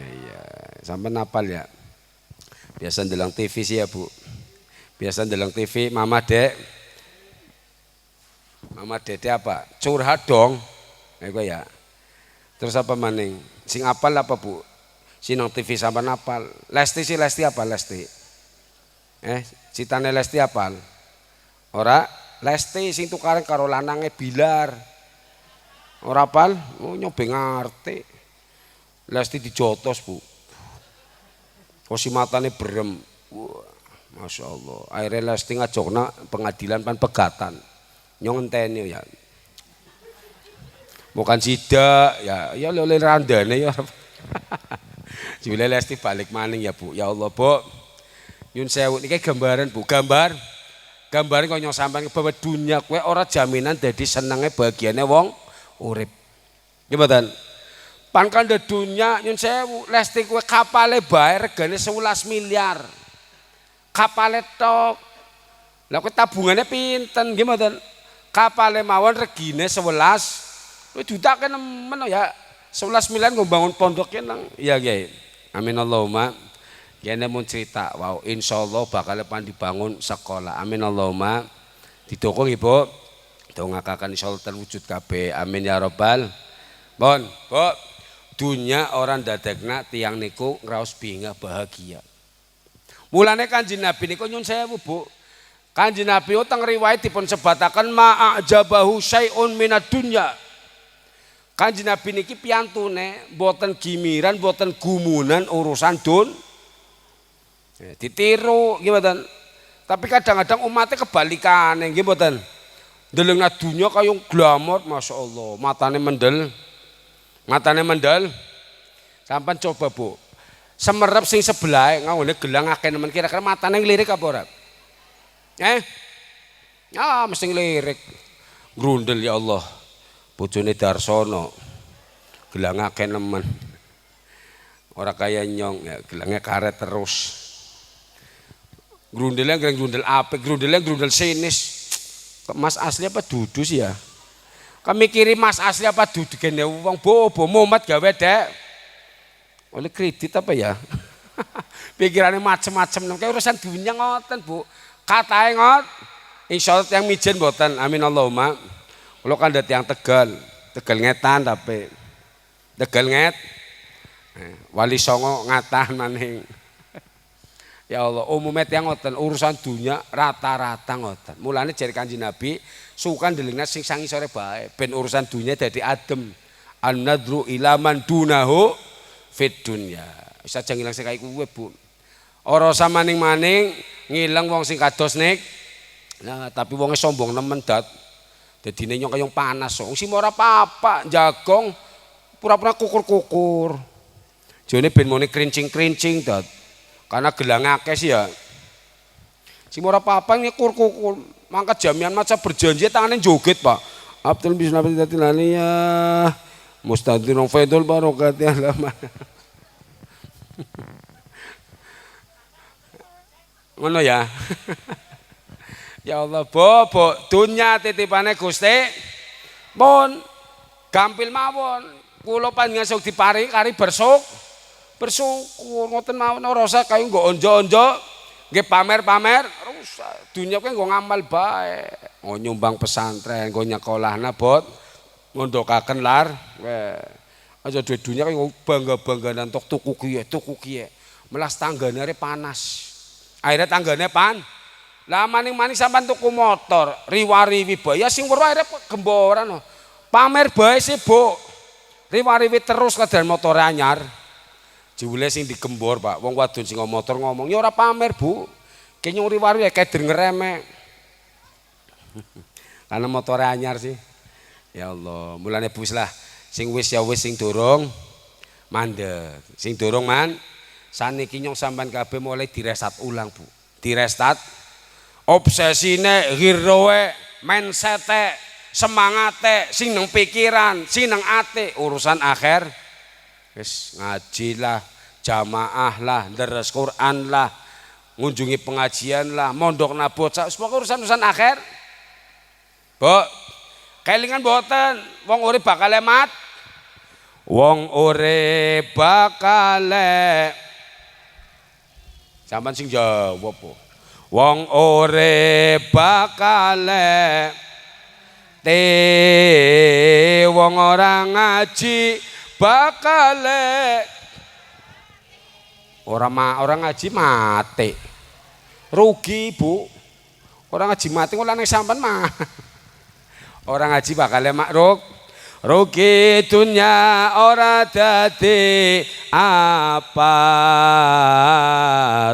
Iya, sampai napal ya. Biasa ndelang TV sih ya bu. Biasa ndelang TV, Mama Dek. Mama Dede apa? Curhat dong. Ya. Terus apa maning? Sing apal apa bu? Sinong TV sama napal. Lesti sih Lesti apa Lesti? Citane Lesti apal? Ora Lesti sing tukaran karo lanange Bilar. Ora apal? Oh nyobe ngerti. Lesti dijotos bu. Kosi matane berem. Wah, Masya Allah. Akhirnya Lesti ngajokna pengadilan pan pegatan. Nyong enteni ya. Bukan sidak ya oleh randane ya. Jule Lesti balik maning ya bu. Ya Allah bu. Nyun sewu niki gambaran bu. Gambaran kok nyong sampean bahwa dunia kowe ora jaminan dadi senenge bagiane wong urip. Nggih mboten? Pan kandha dunya nyun sewu Lesti kowe kapale bae regane 11 miliar. Kapale tok. Lah kowe tabungane pinten nggih mboten? Kapale mawon regine 11. Kowe dutake nemen ya 11 miliar nggo bangun pondoknya nang. Iya Kiai. Amin Allahumma. Kene mun cerita wow insyaallah bakal pan dibangun sekolah. Amin Allahumma. Didukung Ibu. Dongakaken insyaallah terwujud kabeh. Amin ya rabbal. Bon, Bu. Dunya orang dadekna tiang niku ngraos bingah bahagia. Mulane Kanjeng Nabi niku nyun sewu Bu. Kanjeng Nabi utang riwayat dipun sebataken ma'ajabahu syai'un minad dunya. Kanjeng Nabi niki piyantune boten gimiran, boten gumunan urusan ditiru nggih mboten. Tapi kadang-kadang umatnya kebalikane nggih mboten. Ndelengna dunya kaya glamor masyaallah, matane mendel. Sampeyan coba Bu. Semerep sing sebelah ngene gelang akeh nemen kira-kira matane ngelirik apa ora? Mesti ngelirik. Grundel ya Allah. Bojone Darsono. Gelang akeh nemen. Ora kaya nyong ya gelangnya karet terus. Grundelnya grundel apik, grundelnya grundel sinis. Mas asli apa dudu sih ya? Kami kirim mas asli apa dudu gene wong bobo mumet gawe dek. Oleh kredit apa ya? Pikirannya macem-macem kayak urusan dunia ngoten Bu. Katae ngot. Insyaallah yang mijen mboten. Amin Allahumma. Kula kan dat yang Tegal ngetan tapi Tegal nget. Wali Songo ngatan maning. Ya Allah, umumnya yang ngoten urusan dunia rata-rata ngoten. Mulane jare Kanjeng Nabi sukan ndelingna sing sangi sore bae ben urusan dunia dadi adem. An-nadru ila man dunahu fit dunya. Wis aja ngilang sing kaya kuwe, Bu. Ora usah maning-maning ngilang wong sing kados nik. Nah, tapi wonge sombong nemen dat. Dadine nyong kaya panas. Wong sing ora apa-apa, jagong pura-pura kukur-kukur. Jane ben mone krincing-krincing dat. Karena gelang akeh sih ya. Sing ora apa-apa kukur-kukur. Mangkat jamian maca berjanji tangane joget, Pak. Abdul bismillahirrahmanirrahim. Mustadzinun faidul barokati alama. Ngono ya. Ya Allah, bobo dunya titipane Gusti. Pun gampil mawon. Kula panjenengan sok diparingi kari bersyukur ngoten mawon ora usah kaya nggo onjo-onjo, nggih pamer-pamer, rusak. Dunya kuwi nggo ngamal bae. Nggo nyumbang pesantren, nggo nyekolahna bot. Ngondokaken lar. Aja duwe dunya kaya bangga-bangganan tok tuku kiye. Melas tanggane are panas. Akhirnya tanggane lah maning-maning sampean tuku motor, riwariwi bae. Ya sing weruh akhirnya gemboran. Pamer bae sih, Bu. Riwariwi terus kadan motor anyar. Jebule sing digembor, Pak. Wong wadon sing motor ngomong, "Ya ora pamer, Bu. Ki nyung riwariwi keder ngeremek." Karena motor anyar sih. Ya Allah, mulane bus lah sing wis ya wis sing durung mandek. Sing durung man saniki nyong sampean kabeh mulai direstat ulang, Bu. Direstat obsesine, giroe, mindsete, semangate sing nang pikiran, sing nang ate urusan akhir. Wis ngaji lah, jamaah lah, deres Quran lah, ngunjungi pengajian lah, mondok bocah, semua urusan akhir. Bu, kelingan boten, wong urip bakal mat. Wong urip bakal sampean sing jawab, Bu. Wong urip bakal wong ora ngaji bakal orang ngaji mati. Rugi, Bu. Orang ngaji mati kok nang sampean mah. Orang ngaji bakal makruk. Rugi dunya ora dadi apa.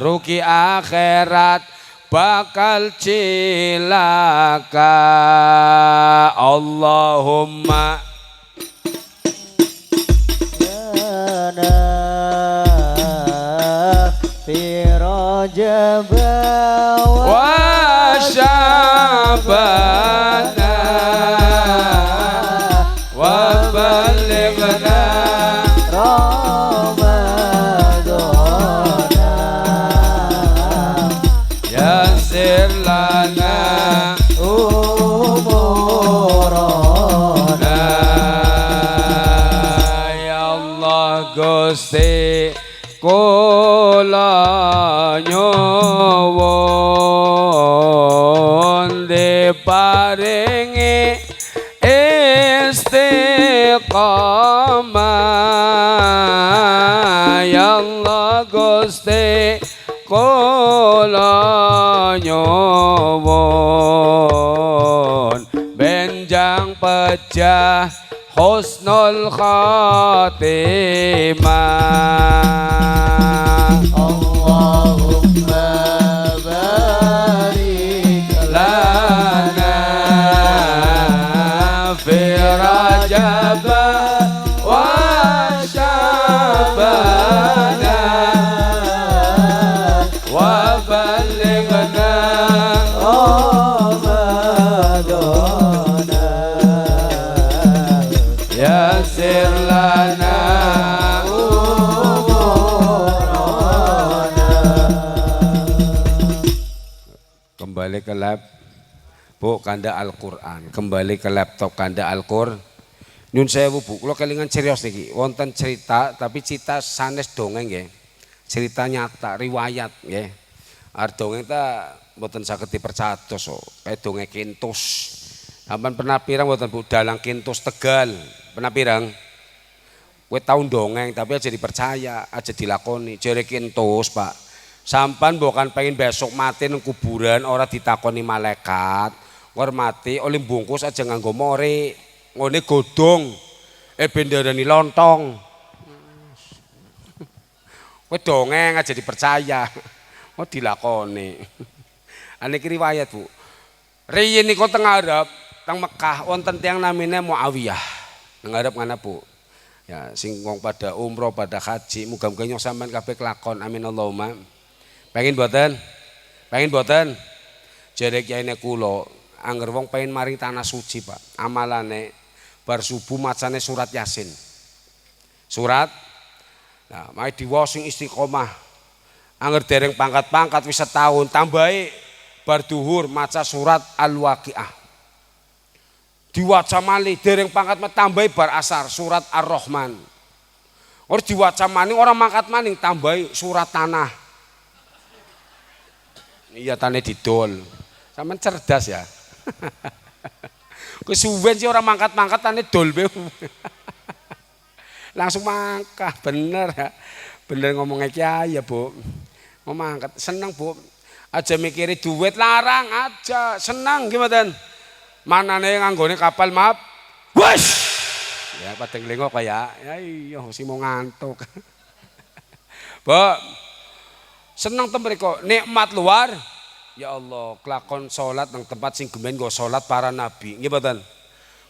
Rugi akhirat bakal cilaka. Allahumma fi Rajab wa Sya'bana wa balighna Ramadana yassir lana umurana. ya Allah Gusti kula nyuwun diparingi istiqamah ya Allah Gusti kula nyuwun benjang pecah husnul khatimah. Allahumma barik lana fi Rajab wa Sya'bana wa balighna Ramadana yassir lana kembali ke lab Bu kanda Al-Qur'an, kembali ke laptop kanda Al-Qur'an. Nyun sewu Bu, kula kelingan serius niki, wonten cerita tapi cerita sanes dongeng nggih. Cerita nyata, riwayat nggih. Arep dongeng ta mboten saged dipercados kok, kaya dongeng Kintus. Sampeyan pernah pirang mboten Bu dalang Kintus Tegal? Pernah pirang? Kowe tau dongeng tapi aja dipercaya, aja dilakoni. Jere Kintus, Pak. Sampan bukan pengen besok mati nang kuburan ora ditakoni malaikat. Ngormati oleh bungkus aja nganggo more. Ngene godhong. Bendarani lontong. Kowe dongeng aja dipercaya. Oh dilakoni. Aniki riwayat, Bu. Riyin niku teng Arab, teng Mekah wonten tiyang namine Muawiyah. Nang Arab ngana, Bu. Ya, sing wong pada umroh, pada haji, muga-muga nyong sampean kabeh kelakon. Amin Allahumma. Pengen boten? Pengen boten? Jere kiyane kula, angger wong pengen maring tanah suci, Pak. Amalane bar subuh macane surat Yasin. Surat. Nah, mae diwaos sing istiqomah. Angger dereng pangkat-pangkat wis setahun, tambahi bar duhur maca surat Al-Waqiah. Diwaca malih dereng pangkat tambahi bar asar surat Ar-Rahman. Ora diwaca maning ora mangkat maning tambahi surat Tanah. Iya tane didol. Sampeyan cerdas ya. Kesuwen sih orang mangkat-mangkat tane dol be. Langsung mangkat, bener ya. Bener ngomongnya kiai ya, Bu. Mau mangkat, seneng, Bu. Aja mikiri duit larang aja, senang gimana? Manane nganggone kapal map. Wush! Ya padang lengok kaya. Ya iya si mau ngantuk. Bu. Senang temen kok nikmat luar. Ya Allah, kelakon salat nang tempat sing gemen nggo salat para nabi. Nggih mboten?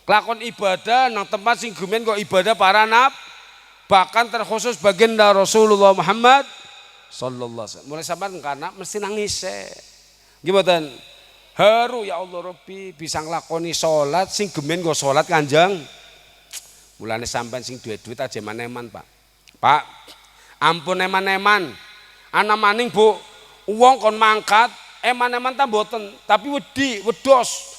Kelakon ibadah nang tempat sing gemen nggo ibadah para bahkan terkhusus baginda Rasulullah Muhammad sallallahu alaihi wasallam. Mulai sampean karena mesti nangis gimana haru ya Allah Rabbi bisa nglakoni salat sing gemen go salat Kanjeng. Mulane sampean sing duwe-duit aja maneman Pak ampun eman-eman ana maning Bu wong kon mangkat eman-eman ta mboten tapi wedi wedos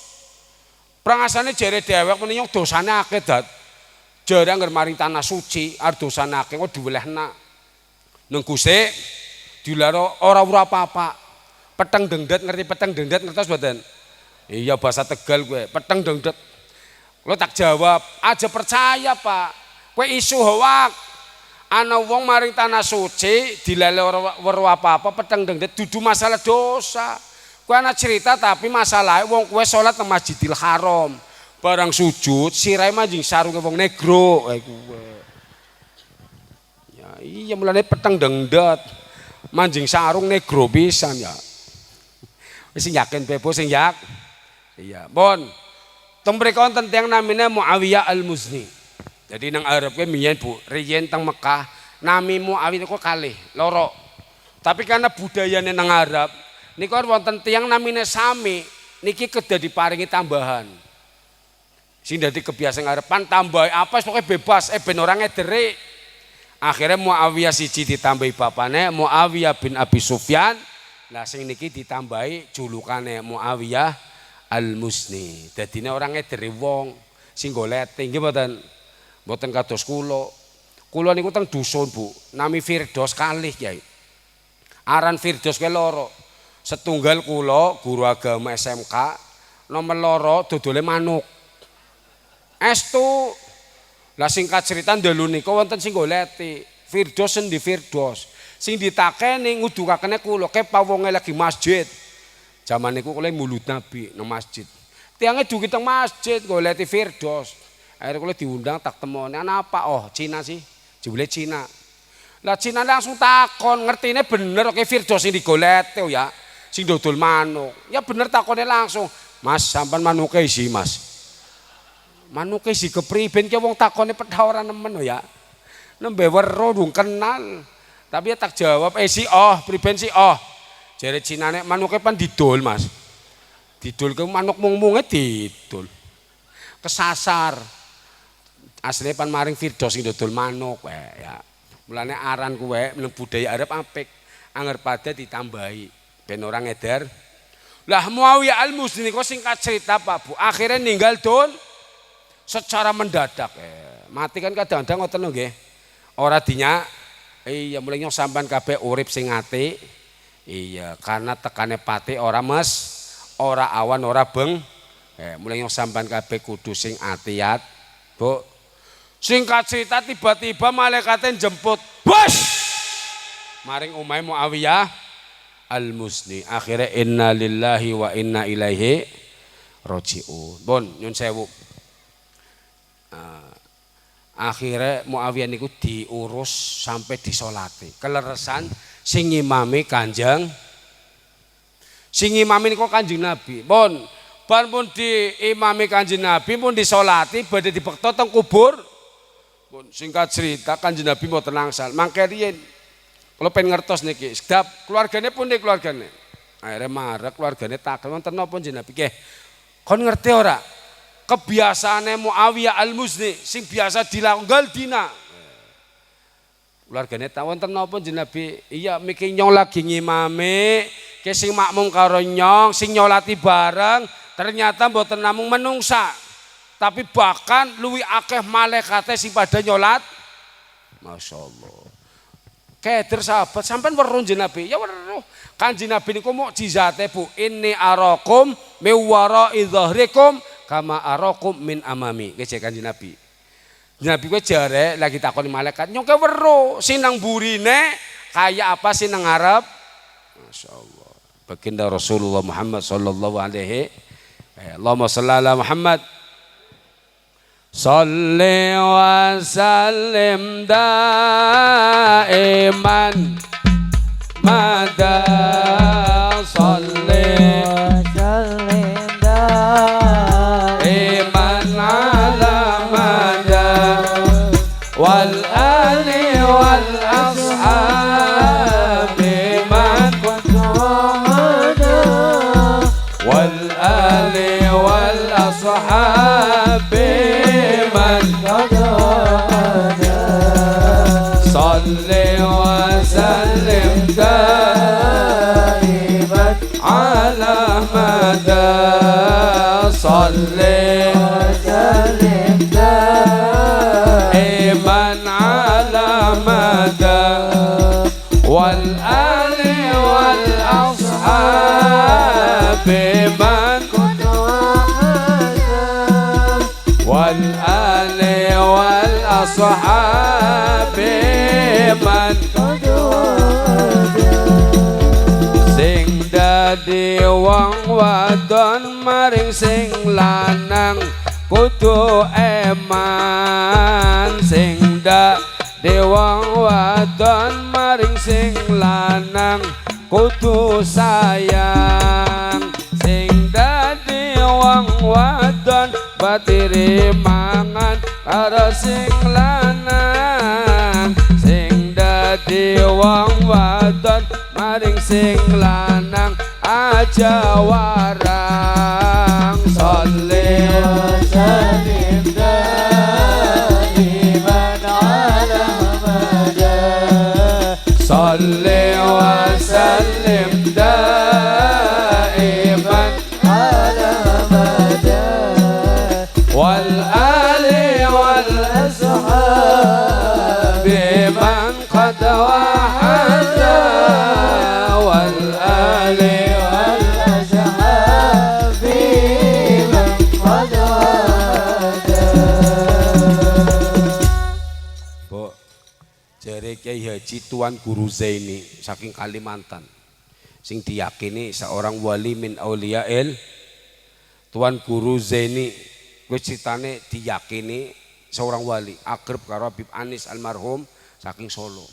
prangasane jere dhewek menyang dosane akeh dat jare angger maring tanah suci are dosane akeh kok diwelehna nang Gusti dilaro ora apa-apa peteng dengdet ngerti peteng dengdet ngertos mboten iya bahasa Tegal kowe peteng dengdet lo tak jawab aja percaya Pak kowe isu hoak ana wong maring tanah suci dilele ora apa-apa peteng dengdet dudu masalah dosa kowe ana cerita tapi masalah wong kowe salat nang Masjidil Haram barang sujud sirahe manjing sarunge wong negro kowe ya iya mulane peteng dengdet manjing sarung negro pisan ya wis yakin bebo sing yak iya pun teng mriko wonten tiyang namine Muawiyah Al-Muzni. Jadi nang Arab kuwi mbiyen Bu, riyen teng Mekah nami Muawiyah niku kalih loro. Tapi karena budayane nang Arab niku wonten tiyang namine Sami niki kedah diparingi tambahan. Sing dadi kebiasaan Araban tambah apa pokoke bebas ben ora ngedere. Akhirnya Muawiyah siji ditambahi bapane Muawiyah bin Abi Sufyan. Lah sing niki ditambahi julukane Muawiyah Al-Muzni. Dadine orang ngedere wong sing golete nggih mboten kados kula. Kula niku teng dusun Bu, nami Firdos kalih Kyai. Aran Firdos kuwi loro. Setunggal kula guru agama SMK, nomor loro dodole manuk. Estu. Lah singkat cerita ndalu niku wonten sing golete. Firdos endi Firdos. Sing ditakeni ngudukakene kula ke pawonge lagi masjid. Zaman niku kula mulut Nabi nang masjid. Tiange dugi teng masjid goleti Firdos. Akhirnya kula diundang tak temone ana apa? Oh, Cina sih. Jebule Cina. Lah Cina langsung takon, ngertine bener oke Firdos sing digoleti ya. Sing dodol manuk. Ya bener takone langsung. Mas, sampean manuke isi, Mas. Manuke isi kepriben ki wong takone pedha ora nemen ya. Nembe weruh durung kenal. Tapi ya tak jawab, si priben si jare Cinane manuke pan didol Mas. Didol ke manuk mung-munge didol. Kesasar. Asline pan maring Firdos sing dodol manuk ya. Mulane aran kuwe nang budaya Arab apik. Anger pada ditambahi ben ora ngedar. Lah Muawiyah Al-Muzni kok singkat cerita Pak Bu, akhirnya ninggal dun secara mendadak. Mati kan kadang-kadang ngoten nggih. Ora dinyak. Iya mulai nyong sampean kabeh urip sing ati. Iya, karena tekane pati ora mes, ora awan, ora beng. Mulai nyong sampean kabeh kudu sing atiat, Bu. Singkat cerita tiba-tiba malaikate jemput. Bos! Maring omahe Muawiyah Al-Muzni. Akhirnya inna lillahi wa inna ilaihi raji'un. Bon, nyun sewu. Akhirnya Muawiyah niku diurus sampai disolati. Keleresan sing imami Kanjeng. Sing imami niku Kanjeng Nabi. Bon, bar pun diimami Kanjeng Nabi pun disolati badhe dibekto teng kubur. Bon, singkat cerita Kanjeng Nabi mboten angsal. Mangke riyen kula pengen ngertos niki. Sedap keluargane pun nek keluargane. Akhirnya marek keluargane takon wonten napa jenengan nggih. Kon ngerti ora? Kebiasaane Muawiyah Al-Muzni sing biasa dilanggal dina. Keluargane tak wonten napa jenengan Nabi? Iya miki nyong lagi ngimami, ke sing makmum karo nyong, sing nyolati bareng, ternyata mboten namung menungsa. Tapi bahkan luwih akeh malaikate sing padha nyolat. Masyaallah. Keder sahabat sampean weruh jeneng Nabi. Ya weruh. Kanjeng Nabi niku mukjizate Bu. Inni arakum miwara idhahrikum kama arakum min amami. Nggih Kanjeng Nabi. Nabi kowe jare lagi takoni malaikat, nyong ke weruh sinang burine kaya apa sih nang ngarep. Masyaallah. Baginda Rasulullah Muhammad sallallahu alaihi Allahumma shalli ala Muhammad. Salli wa sallim daiman mada salli wa sallim daiman ala mada wal ali ashabi man salli wa sallim daiman ala mada salli wa sallim daiman ala mada wal ali wal ashabi man wal ali wal ashabi man sing dadi wong wadon maring sing lanang kudu eman sing dadi wong wadon maring sing lanang kudu sayang sing dadi wong wadon batiri mangan karo sing lanang sing dadi wong wadon maring sing lanang aja warang sholli wa sallim daiman ala mada sholli wa sallim daiman ala mada wal ali wal ashabi man qad wahada wal ali wal ashabi man qad wahada. Bu, jare Kyai Haji Tuan Guru Zaini saking Kalimantan sing diyakini seorang wali min auliyail Tuan Guru Zaini wis citane diyakini seorang wali akrab karo Habib Anis almarhum saking Solo.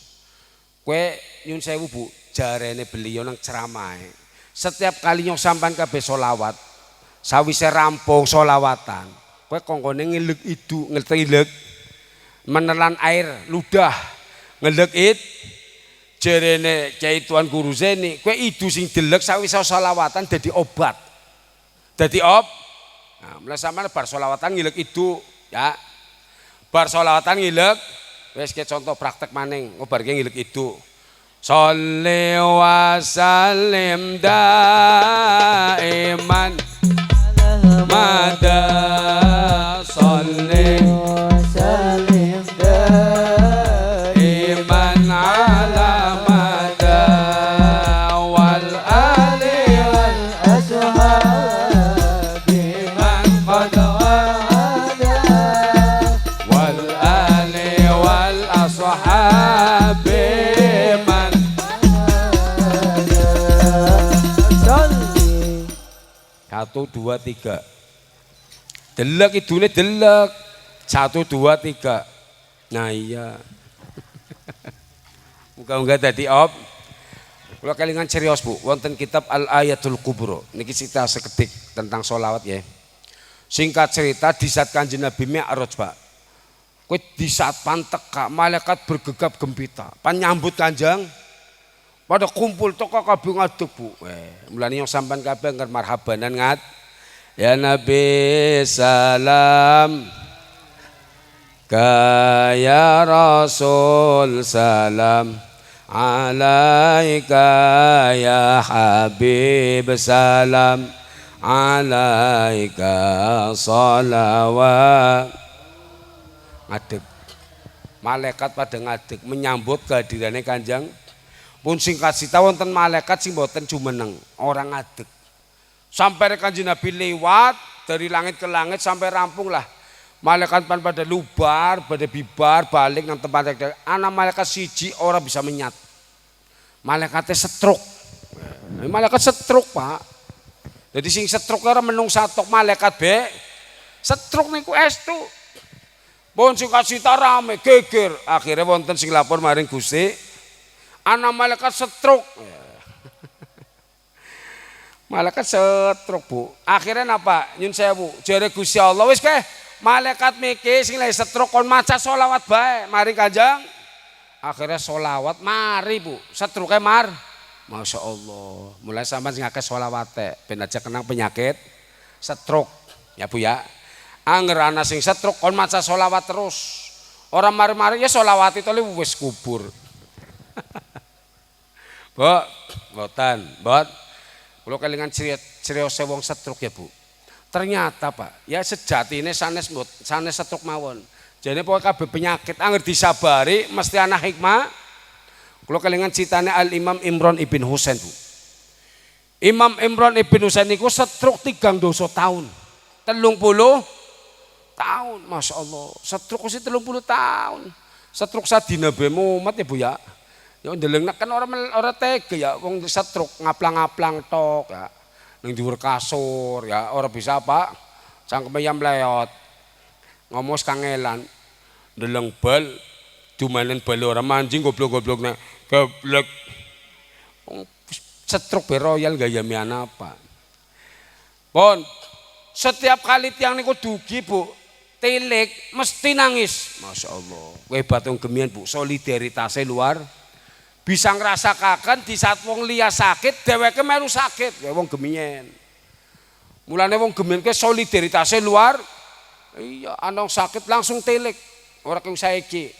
Kowe nyun sewu Bu, jarene beliau nang ceramahe setiap kali nyong sampan kabeh selawat sawise rampung selawatan kowe kongkone ngileg idu ngetilek menelan air ludah ngelek it jarene Kyai Tuan Guru Zaini kowe idu sing delek sawise selawatan dadi obat dadi nah, mulai sampean bar sholawatan ngilek itu ya. Bar sholawatan ngilek wis ke contoh praktek maning ngobarke ngilek itu. Sholli wa sallim daiman mada sholli wa sallim daiman ala mada wal ali wal ashabi wal ali wal ashabi man 1 2 3 delek idune delek 1 2 3 nah iya muga-muga dadi kula kelingan serius Bu wonten kitab Al Ayatul Kubro niki cerita seketik tentang sholawat ya. Singkat cerita di saat Kanjeng Nabi Mi'raj Pak. Kowe di saat panteka malaikat bergegap gempita. Panyambut Kanjeng pada kumpul toko kabeh ngadeg Bu. Mulane yang sampean kabeh ngar marhabanan ngat. Ya Nabi salam ka ya Rasul salam alaika ya Habib salam alaika salawat ngadeg malaikat pada ngadeg menyambut kehadirannya Kanjeng pun singkat cerita wonten malaikat sing mboten jumeneng orang ngadeg sampai Kanjeng Nabi lewat dari langit ke langit sampai rampung lah malaikat pan pada lubar pada bibar balik nang tempat anak malaikat siji orang bisa menyat malaikatnya stroke malaikat stroke Pak. Jadi sing stroke ora menung satok malaikat be. Stroke niku estu. Pun sing kasita rame geger. Akhirnya wonten sing lapor maring Gusti. Ana malaikat stroke. Malaikat stroke Bu. Akhirnya napa? Nyun sewu. Jare Gusti Allah wis ke malaikat miki sing lek stroke kon maca selawat bae maring Kanjeng. Akhirnya selawat mari Bu. Stroke mar. Masya Allah, mulai sampai sing akeh sholawate ben aja kenang penyakit stroke ya Bu ya. Angger ana sing setruk kon maca selawat terus. Ora mari-mari ya selawat itu wis kubur. Mbok, mboten, mbot. Kula kelingan criyose wong setruk ya, Bu. Ternyata, Pak, ya sejatine sanes setruk mawon. Jane pokoke kabeh penyakit angger disabari mesti ana hikmah. Kula kelingan citane Al Imam Imran Ibn Husain, Bu. Imam Imran Ibn Husain niku setruk 3 tahun. 30 tahun, Masya Allah. Setruk sih 30 tahun. Setruk sadina be mumet ya, Bu ya. Ya ndeleng kan orang tega ya wong setruk ngaplang-ngaplang tok ya. Ning dhuwur kasur ya, ora bisa apa. Cangkeme yang mleyot. Ngomos kangelan. Ndeleng bal dumanen bal ora manjing goblok-goblokne. Goblok. Setruk be royal gayame apa. Pon, setiap kali tiang niku dugi, Bu, tilik mesti nangis. Masya Allah. Hebat wong gemian, Bu, solidaritasnya luar. Bisa ngrasakaken di saat wong liya sakit, dheweke melu sakit, ya wong gemian. Mulane wong gemian ke solidaritasnya luar. Iya, ana sakit langsung tilik. Ora kaya saiki.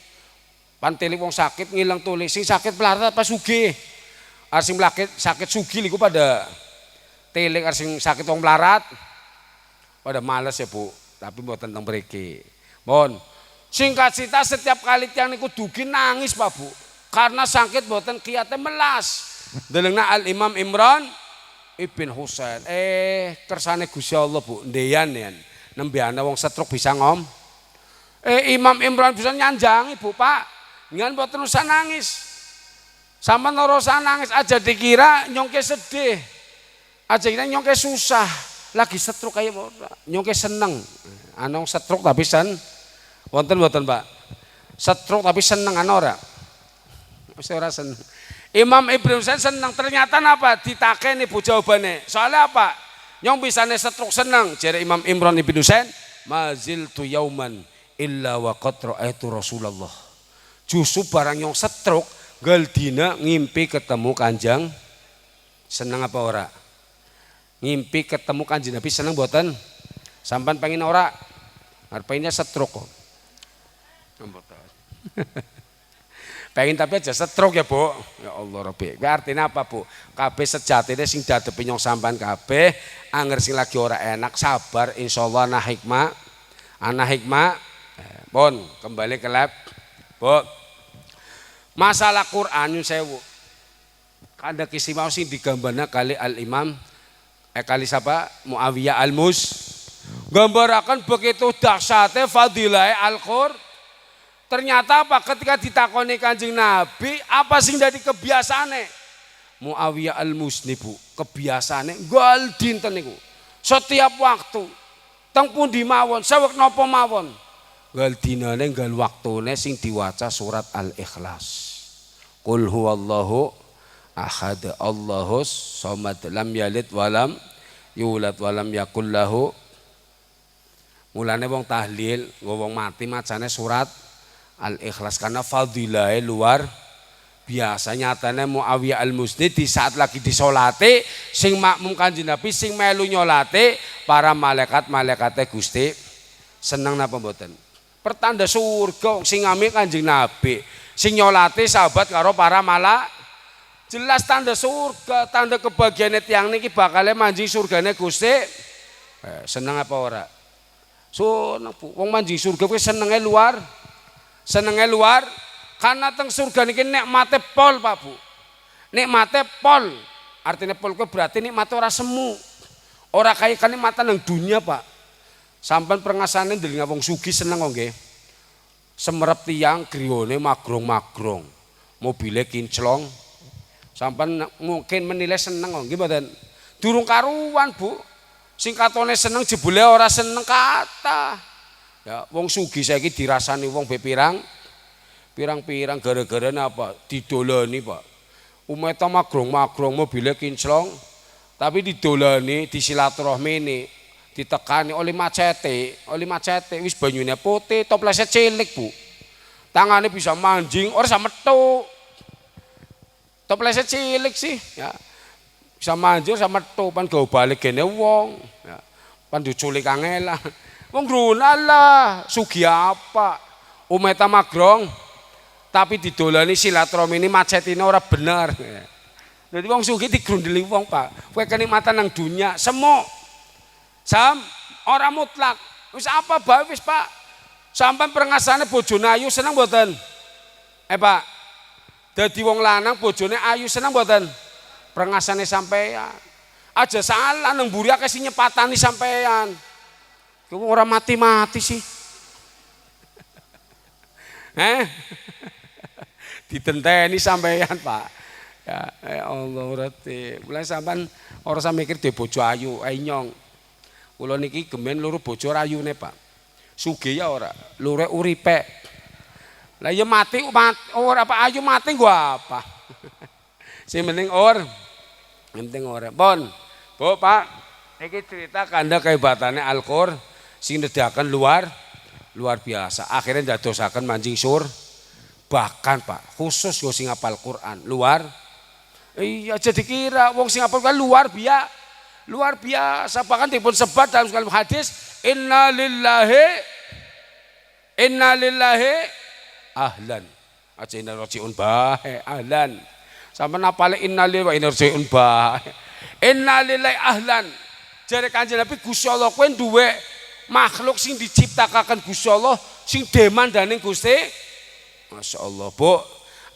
Pan tilik wong sakit ngilang tulis, sing sakit melarat apa sugih. Sing sakit sugih iku pada tilik, sing sakit wong melarat pada males ya, Bu. Tapi mboten tentang mriki. Mohon singkat cerita setiap kali tiang niku dugi nangis, Pak, Bu. Karena sakit mboten kiyate melas. Delengna Al Imam Imran Ibn Husain. Kersane Gusti Allah, Bu, ndeyan yen nembe ana wong setruk bisa ngom. Imam Imran bisa nyanjangi, Bu, Pak. Ngan mboten usah nangis. Sampeyan ora usah nangis aja dikira nyongke sedih. Aja kira nyongke susah. Lagi setruk kaya nyongke seneng. Ana setruk tapi wonten mboten, Pak? Setruk tapi seneng ana ora? Mesti ora seneng. Imam Ibnu Husain seneng, ternyata napa? Ditakeni, Bu, jawabane. Soalnya apa? Nyong bisane setruk seneng. Jare Imam Imran Ibnu Husain, maziltu yauman illa wa qad ra'aitu Rasulullah. Justru barang nyong setruk gal dina ngimpi ketemu Kanjeng. Seneng apa ora? Ngimpi ketemu Kanjeng Nabi seneng mboten? Sampan pengen ora? Arepnya setruk kok. Pengen tapi aja setruk ya, Bu. Ya Allah Rabbi. Artinya apa, Bu? Kabeh sejatine sing dadepi nyong sampan kabeh anger sing lagi ora enak sabar, insyaallah ana hikmah. Ana hikmah. Pun kembali ke lab. Bu. Masalah Quran nyun sewu. Kada kisi mau sing digambarna kali Al Imam kali siapa? Muawiyah Al-Mus. Gambarakan begitu dahsyatnya fadilah Al-Qur'an. Ternyata apa? Ketika ditakoni Kanjeng Nabi, apa sing jadi kebiasaane? Muawiyah Al-Musni, Bu, kebiasaane gal dinten niku. Setiap waktu teng pundi mawon, sawek napa mawon. Gal dinane gal waktune sing diwaca surat Al-Ikhlas. Qul huwallahu ahad, Allahus samad, lam yalid walam yulad walam yakul lahu. Mulane wong tahlil, wong mati macane surat Al-Ikhlas karena fadilahnya luar biasa. Nyatanya Muawiyah Al-Musni di saat lagi disolate sing makmum Kanjeng Nabi sing melu nyolate para malaikat-malaikate Gusti seneng napa mboten? Pertanda surga sing ngami Kanjeng Nabi sing nyolate sahabat karo para malaikat. Jelas tanda surga, tanda kebahagiaan tiang niki bakale manjing surgane Gusti. Seneng apa ora? Seneng, Bu. Wong manjing surga kuwi senenge luar. Senenge luar karena teng surga niki nikmate pol, Pak, Bu. Nikmate pol. Artinya pol kuwi berarti nikmate ora semu. Ora kaya kenikmatan nang dunia, Pak. Sampeyan prengasane ndeling wong sugih seneng kok nggih. Semerep tiang griyane magrong-magrong. Mobile kinclong. Sampeyan mungkin menilai seneng kok nggih mboten. Durung karuan, Bu. Sing katone seneng jebule ora seneng kata. Ya, wong sugih saiki dirasani wong be pirang-pirang gara-gara apa? Didolani, Pak. Umeta magrong-magrong mobile kinclong, tapi didolani, disilaturahmini, ditekani oleh macete wis banyune putih, toplesnya cilik, Bu. Tangane bisa manjing, ora bisa metu. Toplesnya cilik sih, ya. Bisa manjing sama metu, pan gawe balik gene wong, ya. Pan diculik kangelan. Wong grunalah sugi apa? Umeta magrong tapi didolani silaturahmi ini macetine ora bener. Jadi wong sugi digrundeli wong Pak. Kowe kenikmatan nang dunia semu. Sam ora mutlak. Wis apa bae wis Pak. Sampai prengasane bojone ayu seneng mboten? Pak. Dadi wong lanang bojone ayu seneng mboten? Prengasane sampean. Aja salah nang mburi akeh sing nyepatani sampean. Kowe ora mati-mati sih. Ditenteni sampean Pak. Ya Allah berarti. Mulai sampean ora sampe mikir dhe bojo ayu, nyong. Kula niki gemen loro bojo rayune Pak. Sugih ya ora, lure uripe. Lah ya mati ora apa ayu mati gua apa. Sing penting penting ora. Pon. Bu Pak, iki cerita kanda kehebatannya Al-Qur'an sing nedahaken luar biasa. Akhirnya ndadosaken mancing sur. Bahkan Pak, khusus yo sing hafal Quran luar. Iya jadi kira wong sing hafal Quran luar biasa. Bahkan dipun sebat dalam sekali hadis, inna lillahi ahlan. Aja inna rajiun bae ahlan. Sampe napale inna lillahi wa inna rajiun bae. Inna lillahi ahlan. Jare Kanjeng Nabi Gusti Allah kowe duwe makhluk sing diciptakaken Gusti Allah sing demandaning Gusti. Masya Allah Bu,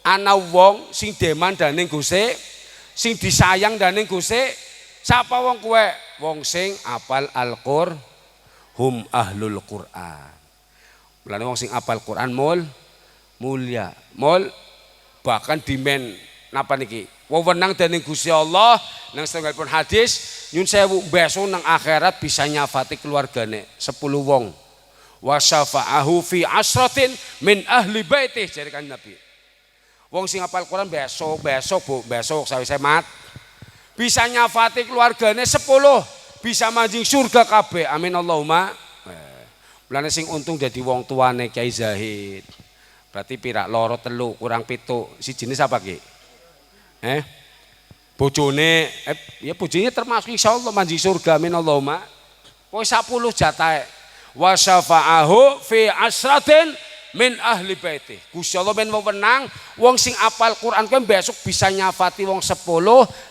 ana wong sing demandaning Gusti, sing disayang daning Gusti. Sapa wong kowe? Wong sing apal Al-Qur'an, hum ahlul Qur'an. Mulane wong sing apal Qur'an mulia, bahkan dimen napa niki? Wewenang daning Gusti Allah nang setunggalipun hadis nyun sewu besok nang akhirat bisa nyafati keluargane 10 wong. Wa syafa'ahu fi asratin min ahli baitih jare kan Nabi. Wong sing hafal Quran besok Bu, besok sawise mat bisa nyafati keluargane 10, bisa manjing surga kabeh. Amin Allahumma. Mulane sing untung dadi wong tuane Kyai Zahid. Berarti pira loro telu kurang 7. Sijine sapa ki? Bojone ya bojone termasuk insyaallah manjing surga. Amin Allahumma. Kowe 10 jatahe. Wa syafa'ahu fi asratin min ahli baitih. Gusti Allah ben wewenang wong sing apal Quran kuwi besok bisa nyafati wong 10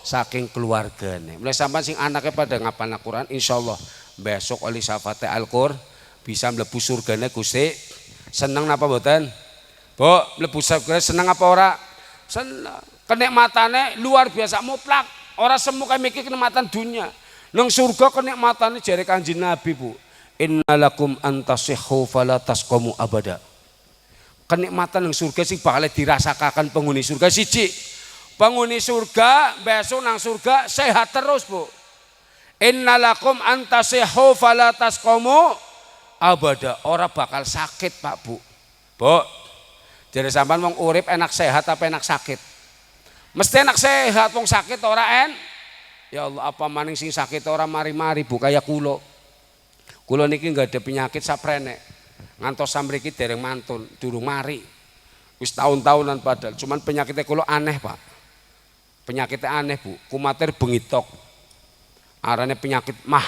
saking keluargane. Mulai sampean sing anake pada ngapalna Quran insyaallah besok oleh syafate Al-Qur'an bisa mlebu surgane Gusti. Seneng napa mboten? Bu, mlebu surga seneng apa ora? Seneng. Kenikmatane luar biasa mutlak. Ora semu kaya mikir kenikmatan dunia. Nang surga kenikmatane jare Kanjeng Nabi Bu. Innalakum antasihhu fala tasqamu abada. Kenikmatan nang surga sing bakal dirasakaken penghuni surga siji. Penghuni surga besok nang surga sehat terus Bu. Innalakum antasihhu fala tasqamu abada. Ora bakal sakit Pak Bu. Bu. Jadi sampean wong urip enak sehat apa enak sakit? Mesti enak sehat, wong sakit ora Ya Allah apa maning sing sakit ora mari-mari Bu kaya kula. Kula niki nggak ada penyakit saprene. Ngantos samriki dereng mantun, durung mari. Wis tahun-tahunan padahal, cuman penyakitnya kula aneh Pak. Penyakitnya aneh Bu, kumatir bengitok. Arane penyakit mah.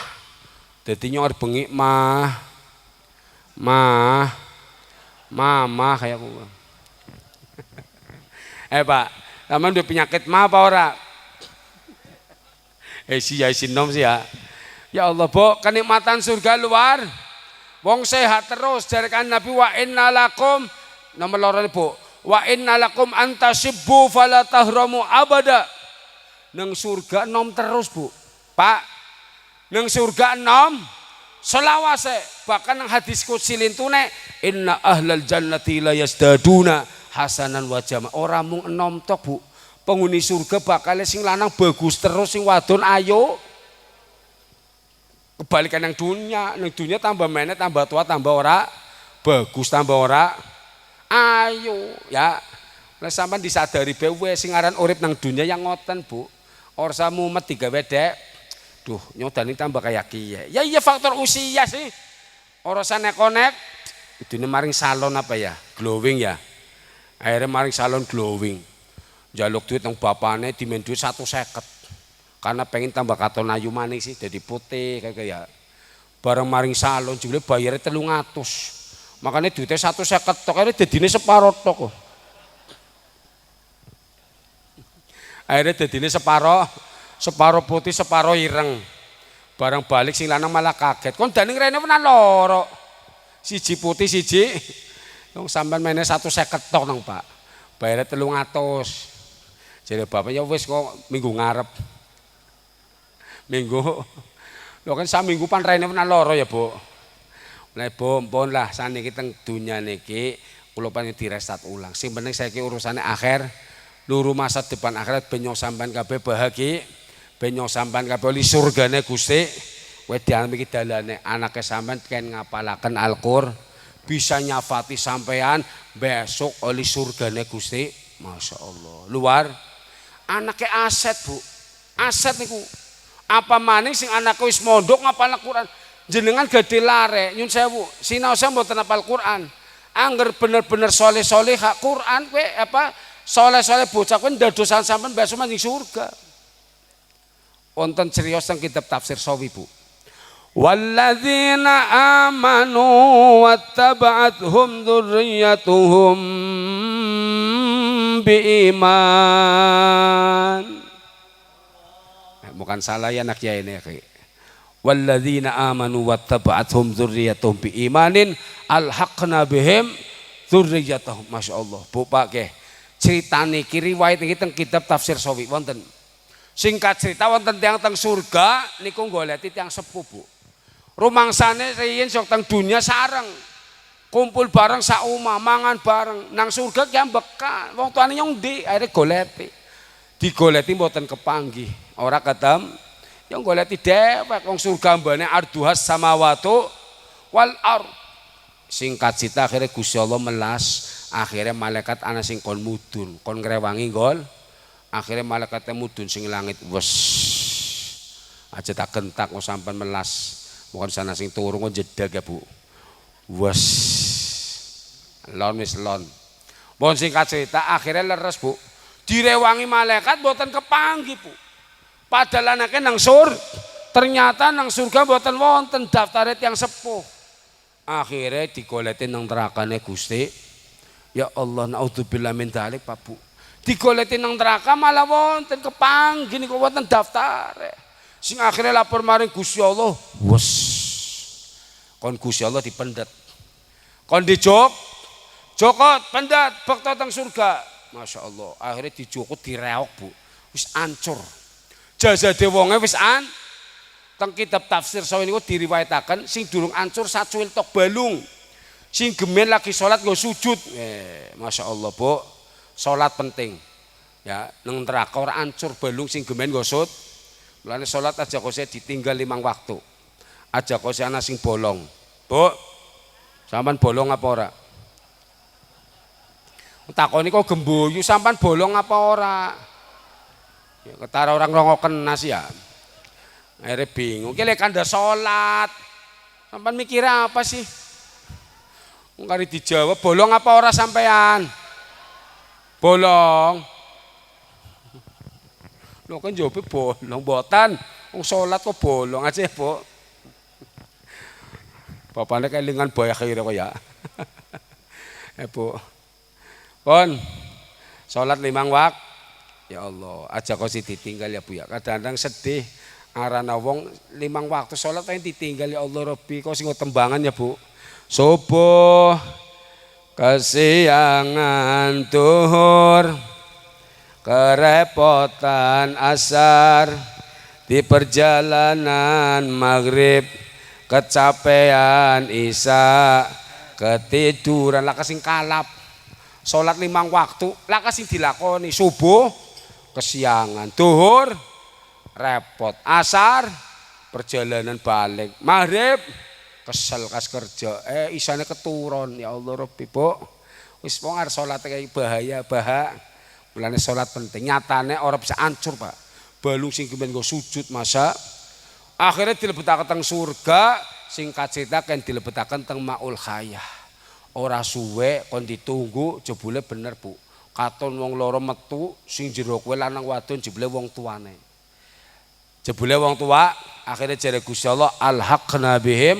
Dadi nyor bengi mah kayak kula. Pak, sampean duwe penyakit mah apa ora? Sinom sih ya. Ya Allah Bu, kenikmatan surga luar. Wong sehat terus dari kan Nabi wa innalakum nomor loro Bu. Wa innalakum antasibbu fala tahramu abada. Nang surga nom terus Bu. Pak, nang surga nom selawase. Bahkan nang hadis qudsi lintune inna ahlal jannati la yasdaduna hasanan wa jama. Ora mung enom tok Bu. Penghuni surga bakal sing lanang bagus terus sing wadon ayo. Kebalikan yang dunia tambah menet tambah tua tambah ora bagus tambah ora ayo ya. Lah sampean disadari bae sing aran urip nang dunia yang ngoten Bu. Orsa mumet digawe dek. Duh, nyodani tambah kayak kiye. Ya iya faktor usia sih. Ora nek-nek idune maring salon apa ya? Glowing ya. Akhirnya maring salon glowing. Njaluk duit nang bapane dimen duit 150. Karena pengen tambah katon ayu maning sih jadi putih kayak bareng maring salon jebule bayare 300. Makane duite 150 tok akhirnya dadine separo tok. Akhirnya dadine separo putih separo ireng. Barang balik sing lanang malah kaget. Kon daning rene menan loro. Siji putih siji. Wong sampean mene 150 tok nang Pak. Bayare 300. Jare bapak ya wis kok minggu ngarep. Minggu. Lho kan saminggu pan rene menan loro ya, Bu. Lah Bu, mpun lah saniki teng dunya niki kula panjen direstat ulang. Sing penting saiki urusane akhir. Luru masa depan akhirat ben nyong sampean kabeh bahagia. Ben nyong sampean kabeh li surgane Gusti. Kowe dian iki dalane anake sampean ken ngapalaken Al-Qur'an bisa nyafati sampean besok oli surgane Gusti. Masya Allah. Luar anake aset, Bu. Aset niku. Apa maning sing anake wis mondok ngapal Al-Qur'an. Jenengan gede lare nyun sewu. Sinaosa mboten hafal Qur'an. Angger bener-bener soleh-soleh hak Qur'an kowe apa soleh-soleh bocah kowe ndadosan sampean besok maning surga. Wonten criyos teng kitab tafsir sawi, Bu. Walladzina amanu wattaba'athum dzurriyyatuhum biiman. Bukan salah ya anak ya ini. Walladzina amanu wattaba'athum dzurriyyatuhum biimanin alhaqna bihim dzurriyyatuhum. Masyaallah. Bu Pak nggih. Cerita niki riwayat iki teng kitab tafsir sawi wonten. Singkat cerita wonten tiyang teng surga niku goleti tiyang sepuh, Bu. Rumangsane riyin sok teng dunya sareng. Kumpul bareng sak omah, mangan bareng. Nang surga ki ambekan. Wong tuane nyong ndi akhire goleti. Digoleti mboten kepanggih. Ora ketemu. Yang goleti dhewek wong surga mbane arduhas samawatu wal ard. Singkat cerita akhirnya Gusti Allah melas. Akhirnya malaikat ana sing kon mudun, kon ngrewangi gol. Akhirnya malaikatnya mudun sing langit wes aja tak gentak kok sampean melas bukan sana sing turu kok jedag ya, Bu. Wes lon wis lon bon singkat cerita akhirnya leres, Bu. Direwangi malaikat mboten kepanggih, Bu. Padahal anake nang ternyata nang surga mboten wonten daftare tiyang sepuh. Akhirnya digoleti nang nerakane Gusti. Ya Allah, naudzubillah min dzalik, Pak, Bu. Digoleti nang neraka malah wonten kepanggih niku wonten daftare. Sing akhirnya lapor maring Gusti Allah, wes. Kon Gusti Allah dipendet. Kon dijok, jokot pendet bekto teng surga. Masya Allah, akhirnya dijokot direok, Bu. Wis ancur. Jazade wonge wis teng kitab tafsir sawi niku diriwayataken sing durung ancur sacuil tok balung. Sing gemen lagi salat nggo sujud. Masya Allah, Bu. Salat penting ya nang neraka ora ancur balung sing gemen gosot. Mulane salat aja kok ditinggal 5 waktu. Aja kok ana sing bolong. Bu. Sampean bolong apa ora? Takoni kok gemboyu sampean bolong apa ora? Ya ketara orang rongoken nas ya. Akhirnya bingung. Ki lek kandha salat. Sampean mikir apa sih? Wong kari dijawab bolong apa ora sampean? Bolong. Lho kan jawabnya bolong botan. Wong salat kok bolong aja, Bu. Bapaknya kelingan boy akhirnya kok ya. Bu. Pon. Salat 5 waktu. Ya Allah, aja kok sih ditinggal ya, Bu ya. Kadang-kadang sedih. Arana wong 5 waktu salat pengen ditinggal ya Allah Rabbi. Kok sing tembangan ya, Bu. Subuh kesiangan tuhur kerepotan asar di perjalanan maghrib kecapean isya ketiduran laka sing kalap salat 5 waktu laka sing dilakoni subuh kesiangan tuhur repot asar perjalanan balik maghrib kesel kas kerja isane keturun ya Allah Rabbi, Bu. Wis wong arep salat kayak bahaya mulane salat penting nyatane ora bisa ancur, Pak. Balung sing kemen go sujud masa akhirnya dilebetaken teng surga singkat cerita kan dilebetaken teng maul khayah. Ora suwe kon ditunggu jebule bener, Bu. Katon wong loro metu sing jero kowe lanang wadon jebule wong tuane. Jebule wong tua Akhirnya jare Gusti Allah alhaqna bihim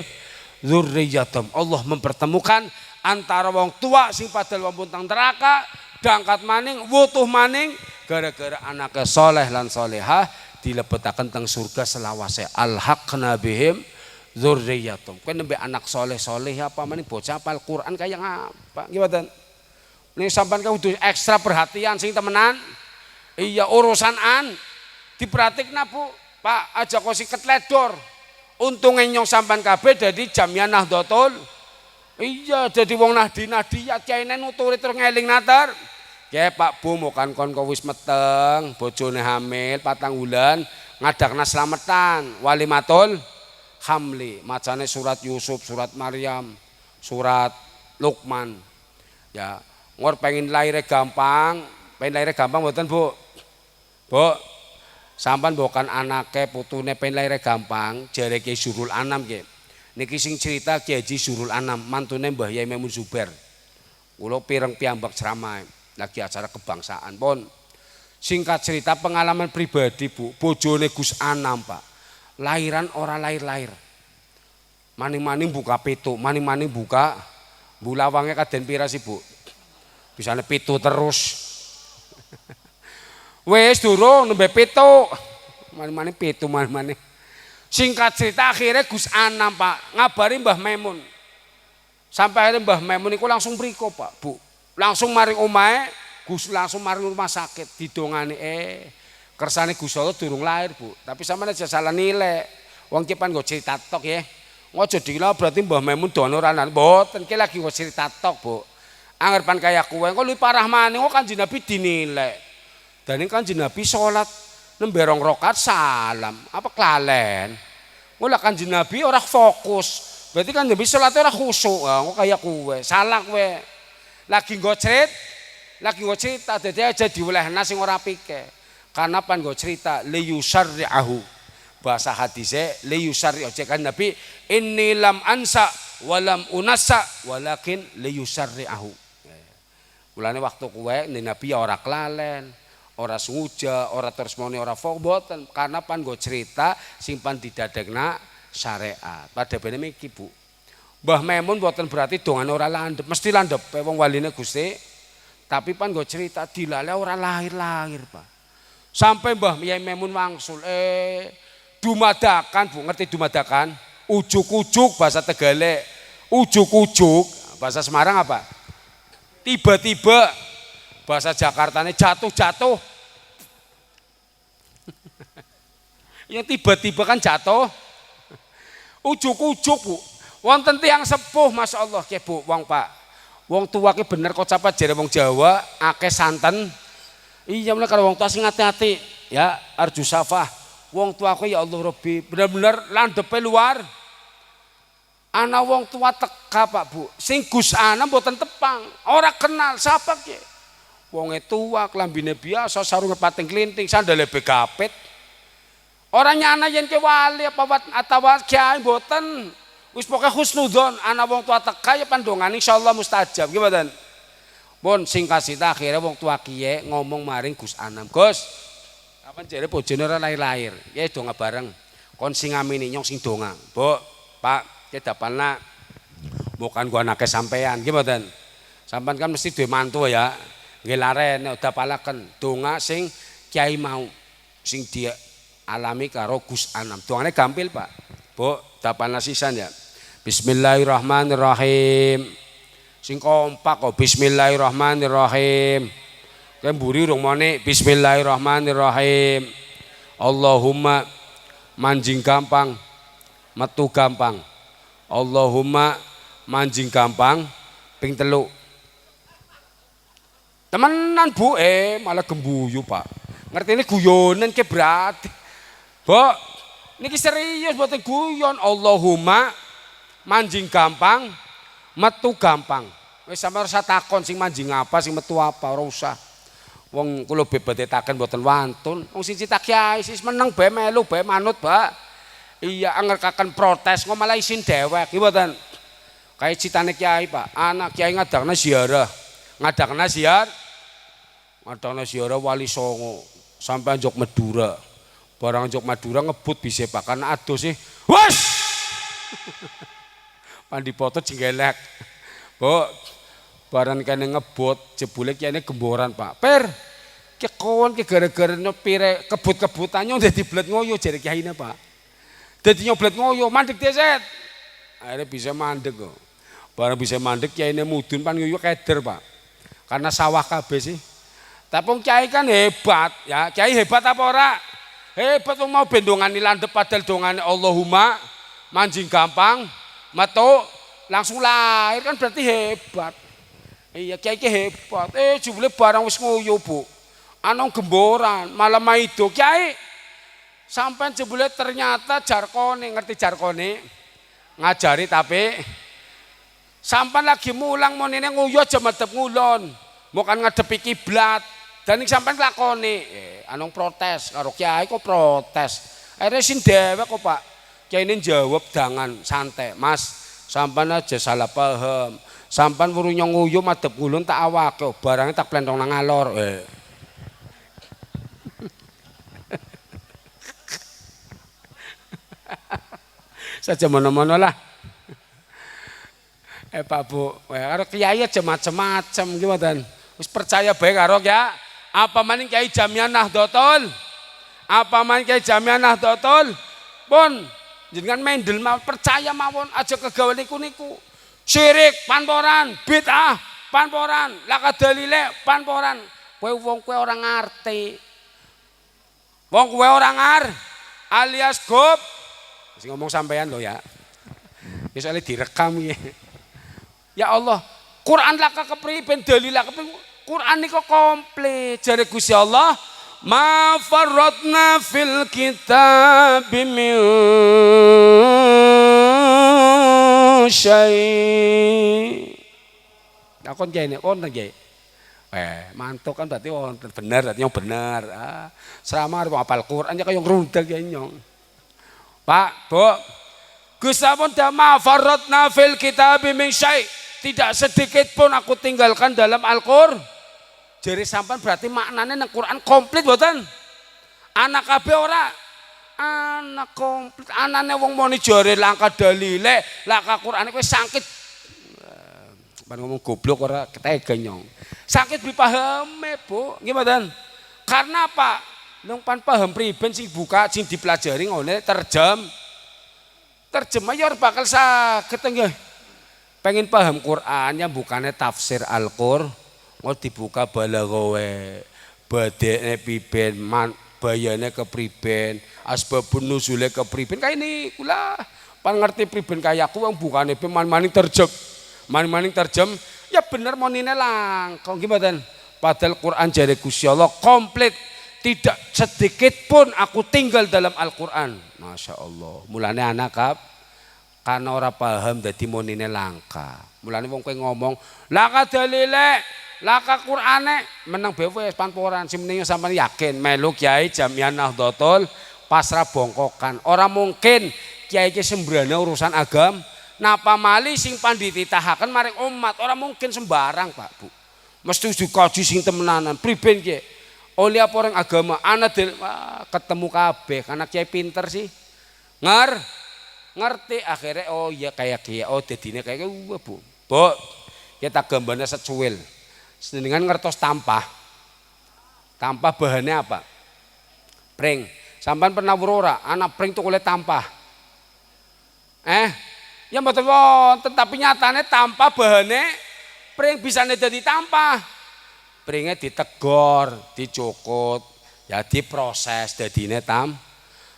dzurriyyatum. Allah mempertemukan antara wong tua sing padahal wong teng neraka dangkat maning wutuh maning gara-gara anaknya soleh lan solehah dilebetaken teng surga selawase. Alhaqna bihim dzurriyyatum. Kowe nembe anak soleh-soleh apa maning bocah hafal Quran kaya ngapa? Nggih mboten. Ning sampean kudu ekstra perhatian sing temenan. Iya urusan diperhatikna Bu. Pak aja kok siket ledor. Untunge nyong sampean kabeh dadi Jamiah Nahdlatul. Iya dadi wong nadi-nadiyat kiyaine nuturi terus ngeling natar. Ya Pak Bu mokan kon wis meteng, bojone hamil 4 wulan, ngadakna slametan, walimatul hamli, macane surat Yusuf, surat Maryam, surat Luqman. Ya, ngor pengen lahirnya gampang mboten Bu? Bu, sampan bukan anake putune pengen lahirnya gampang, jare Ki Surul Anam nggih. Niki sing cerita Ki Haji Surul Anam, mantune Mbah Yai Maimun Zubair. Kula pireng piyambak ceramah lagi acara kebangsaan pun. Singkat cerita pengalaman pribadi Bu, bojone Gus Anam Pak. Lahiran ora lahir-lahir. Maning-maning buka pitu, maning-maning buka bulawangnya kaden pira sih Bu? Bisane pitu terus. Wes durung nembe pitu. Maning-maning pitu maning-maning. Singkat cerita akhirnya Gus Anam Pak ngabari Mbah Maimun. Sampai akhirnya Mbah Maimun iku langsung mriko Pak, Bu. Langsung maring omahe, Gus langsung maring rumah sakit didongani kersane Gus Allah durung lahir Bu. Tapi sampeyan aja salah nilai. Wong ki pan nggo cerita tok ya. Ngojo dikira berarti Mbah Maimun dono ora ana. Mboten ki lagi nggo cerita tok Bu. Anggerpan kaya kuwe kok luwih parah maning kok Kanjeng Nabi dinilai. Dan ini Kanjeng Nabi sholat nembe 2 rakaat salam. Apa kelalen? Mula Kanjeng Nabi ora fokus. Berarti Kanjeng Nabi sholatnya ora khusyuk. Kok kaya kuwe. Salah kuwe. Lagi nggo cerita dadi aja diwelehna sing ora pike. Karena pan nggo cerita liyusarri'ahu. Bahasa hadise liyusarri'ahu kan Nabi inni lam ansa walam unassa walakin liyusarri'ahu. Mulane waktu kuwe Nabi ya ora kelalen, ora senguja, ora terus moni ora boten karena pan nggo cerita sing pan didadekna syariat. Padha bene iki Bu. Mbah Maimun boten berarti dongane ora landhep, mesti landhep wong waline Gusti. Tapi pan nggo cerita dilale ora lahir-lahir, Pak. Sampai Mbah Yai Maimun wangsul dumadakan Bu, ngerti dumadakan? Ujuk-ujuk bahasa Tegale. Ujuk-ujuk bahasa Semarang apa? Tiba-tiba bahasa Jakartanya jatuh-jatuh. Yang tiba-tiba kan jatuh. Ujuk-ujuk Bu. Wonten tiyang sepuh Masya Allah ke Bu, wong Pak. Wong tua ke bener kok capat jare wong Jawa akeh santen. Iya mulai kalau wong tua sing hati-hati ya arju safah. Wong tua aku ya Allah Rabbi bener-bener landhepe luar. Ana wong tua teka Pak Bu. Sing Gus Anam mboten tepang, ora kenal sapa ki. Wonge tua klambine biasa sarunge pating klinting sandale begapit. Ora nyana yen ke wali apa atawa kiai mboten. Wis pokoke husnudzon ana wong tua teka ya pandongane insyaallah mustajab nggih mboten. Pun singkat cerita akhirnya wong tua kiye ngomong maring Gus Anam, Gus, kapan jare bojone ora lahir-lahir. Ya donga bareng. Kon sing ngamini nyong sing donga. Bu, Pak, ki dapalna bukan gua anake sampean nggih mboten. Sampean kan mesti duwe mantu ya. Nggih laren dapalaken donga sing kiai mau sing dia alami karo Gus Anam. Dongane gampil, Pak. Bu, dapalna sisan ya. Bismillahirrahmanirrahim. Sing kompak kok bismillahirrahmanirrahim. Kowe mburi rung mone bismillahirrahmanirrahim. Allahumma manjing gampang, metu gampang. Allahumma manjing gampang ping 3. Temenan Bu, malah gembuyu Pak. Ngerti ini guyonan ke berarti. Bu, niki serius boten guyon. Allahumma manjing gampang, metu gampang. Wis sampe ora usah takon sing manjing apa, sing metu apa, ora usah. Wong kula bebetetaken mboten wantun. Wong siji tak kiai sis meneng bae melu bae manut, Pak. Iya angerkaken protes kok malah isin dewek, nggih mboten. Kae citane kiai, Pak. Anak kiai ngadakna ziarah. Ngadakna ziarah. Ngadakna ziarah Wali Songo sampai Jog Madura. Barang Jog Madura ngebut bisa Pak karena aduh sih. Wes. Pandi foto jenggelek. Bu, barang kene ngebut jebule kene gemboran Pak. Per. Ki kon ki gara-gara pire kebut-kebutan nyong dadi blet ngoyo jare kiyaine Pak. Dadi nyoblet ngoyo mandek deset. Akhirnya bisa mandek kok. Barang bisa mandek kiyaine mudun pan ngoyo keder Pak. Karena sawah kabeh sih. Tapi kiai kan hebat ya. Kiai hebat apa ora? Hebat wong mau bendongane landhep padahal dongane Allahumma manjing gampang, metu langsung lahir kan berarti hebat. Iya kiai ki hebat. Jebule barang wis ngoyo Bu. Anong gemboran malah maido kiai. Sampai jebule ternyata jarkone, ngerti jarkone? Ngajari tapi sampai lagi mulang monene nguyu aja madhep ngulon. Bukan ngadepi kiblat. Dan iki sampean lakoni, anong protes karo kiai kok protes. Akhirnya sin dewek kok Pak. Kiai ini jawab dengan santai, Mas, sampean aja salah paham. Sampean weru nguyu madhep ngulon tak awake, barangnya tak plentong nang ngalor. Saja mono-mono lah. Pak Bu, karo kiai aja macem-macem gimana? Wis percaya bae karo ya. Apa maning kiai Jamiah Nahdlatul? Apa maning kiai Jamiah Nahdlatul? Pun jenengan mendel mawon percaya mawon aja kegawe niku-niku. Syirik panporan, bid'ah panporan, laka dalile panporan. Kowe wong kowe ora ngerti. Wong kowe ora alias gop. Sing ngomong sampean lho ya. Wis direkam ya. Ya Allah, Quran laka kepriben dalil laka Quran niku komplit jare Gusti Allah, ma farratna fil kitab min syai. Takon kene wonten nggih. Mantuk kan berarti wonten bener, berarti yang bener. Selama arep hafal Quran ya kaya ngrundeg ya nyong. Pak, Bu, Gusti pun ma farratna fil kitab min syai. Tidak sedikit pun aku tinggalkan dalam Al-Qur'an. Jadi sampean berarti maknanya nang Quran komplit mboten? Anak kabeh ora? Anak komplit. Anane wong muni jare langka dalile, langka Qur'ane kowe sangkit. Pan ngomong goblok ora ketega nyong. Sakit dipahami, Bu. Nggih mboten? Karena apa? Nang pan paham priben sing buka sing dipelajari ngene terjemah ya bakal saged nggih. Pengen paham Quran yang bukannya tafsir Al-Qur'an, mau dibuka balaghawe, badene piben, bayane kepriben, asbabun nuzule kepriben kayak ini kula pan ngerti priben kaya aku wong bukane maning terjem, ya bener monine langkong gimana? Padahal Quran jare Gusti Allah komplit, tidak sedikit pun aku tinggal dalam Al-Qur'an. Masya Allah, mulane anak kap karena ora paham dadi monine langka. Mulane wong kowe ngomong, laka dalile, laka Qur'ane meneng bewe panporan sing meneng sampean yakin melu Kiai Jamiah Nahdlatul pasrah bongkokan. Ora mungkin kiai ki sembrana urusan agam, napa mali sing pandititahaken maring umat, ora mungkin sembarang, Pak Bu. Mesti dikaji sing temenanan. Priben ki? Oleh apa orang agama ana ketemu kabeh karena kiai pinter sih. Ngerti akhirnya oh iya kayak kia oh dadine kayak Bu. Bu, kita gambarnya secuil. Sedangkan ngertos tampah. Tampah bahannya apa? Pring. Sampai pernah ora anak pring tuh kulit tampah. Ya mboten wonten tapi nyatane tampah bahannya pring bisa dadi tampah. Pringnya ditegor, dicukut, ya diproses dadine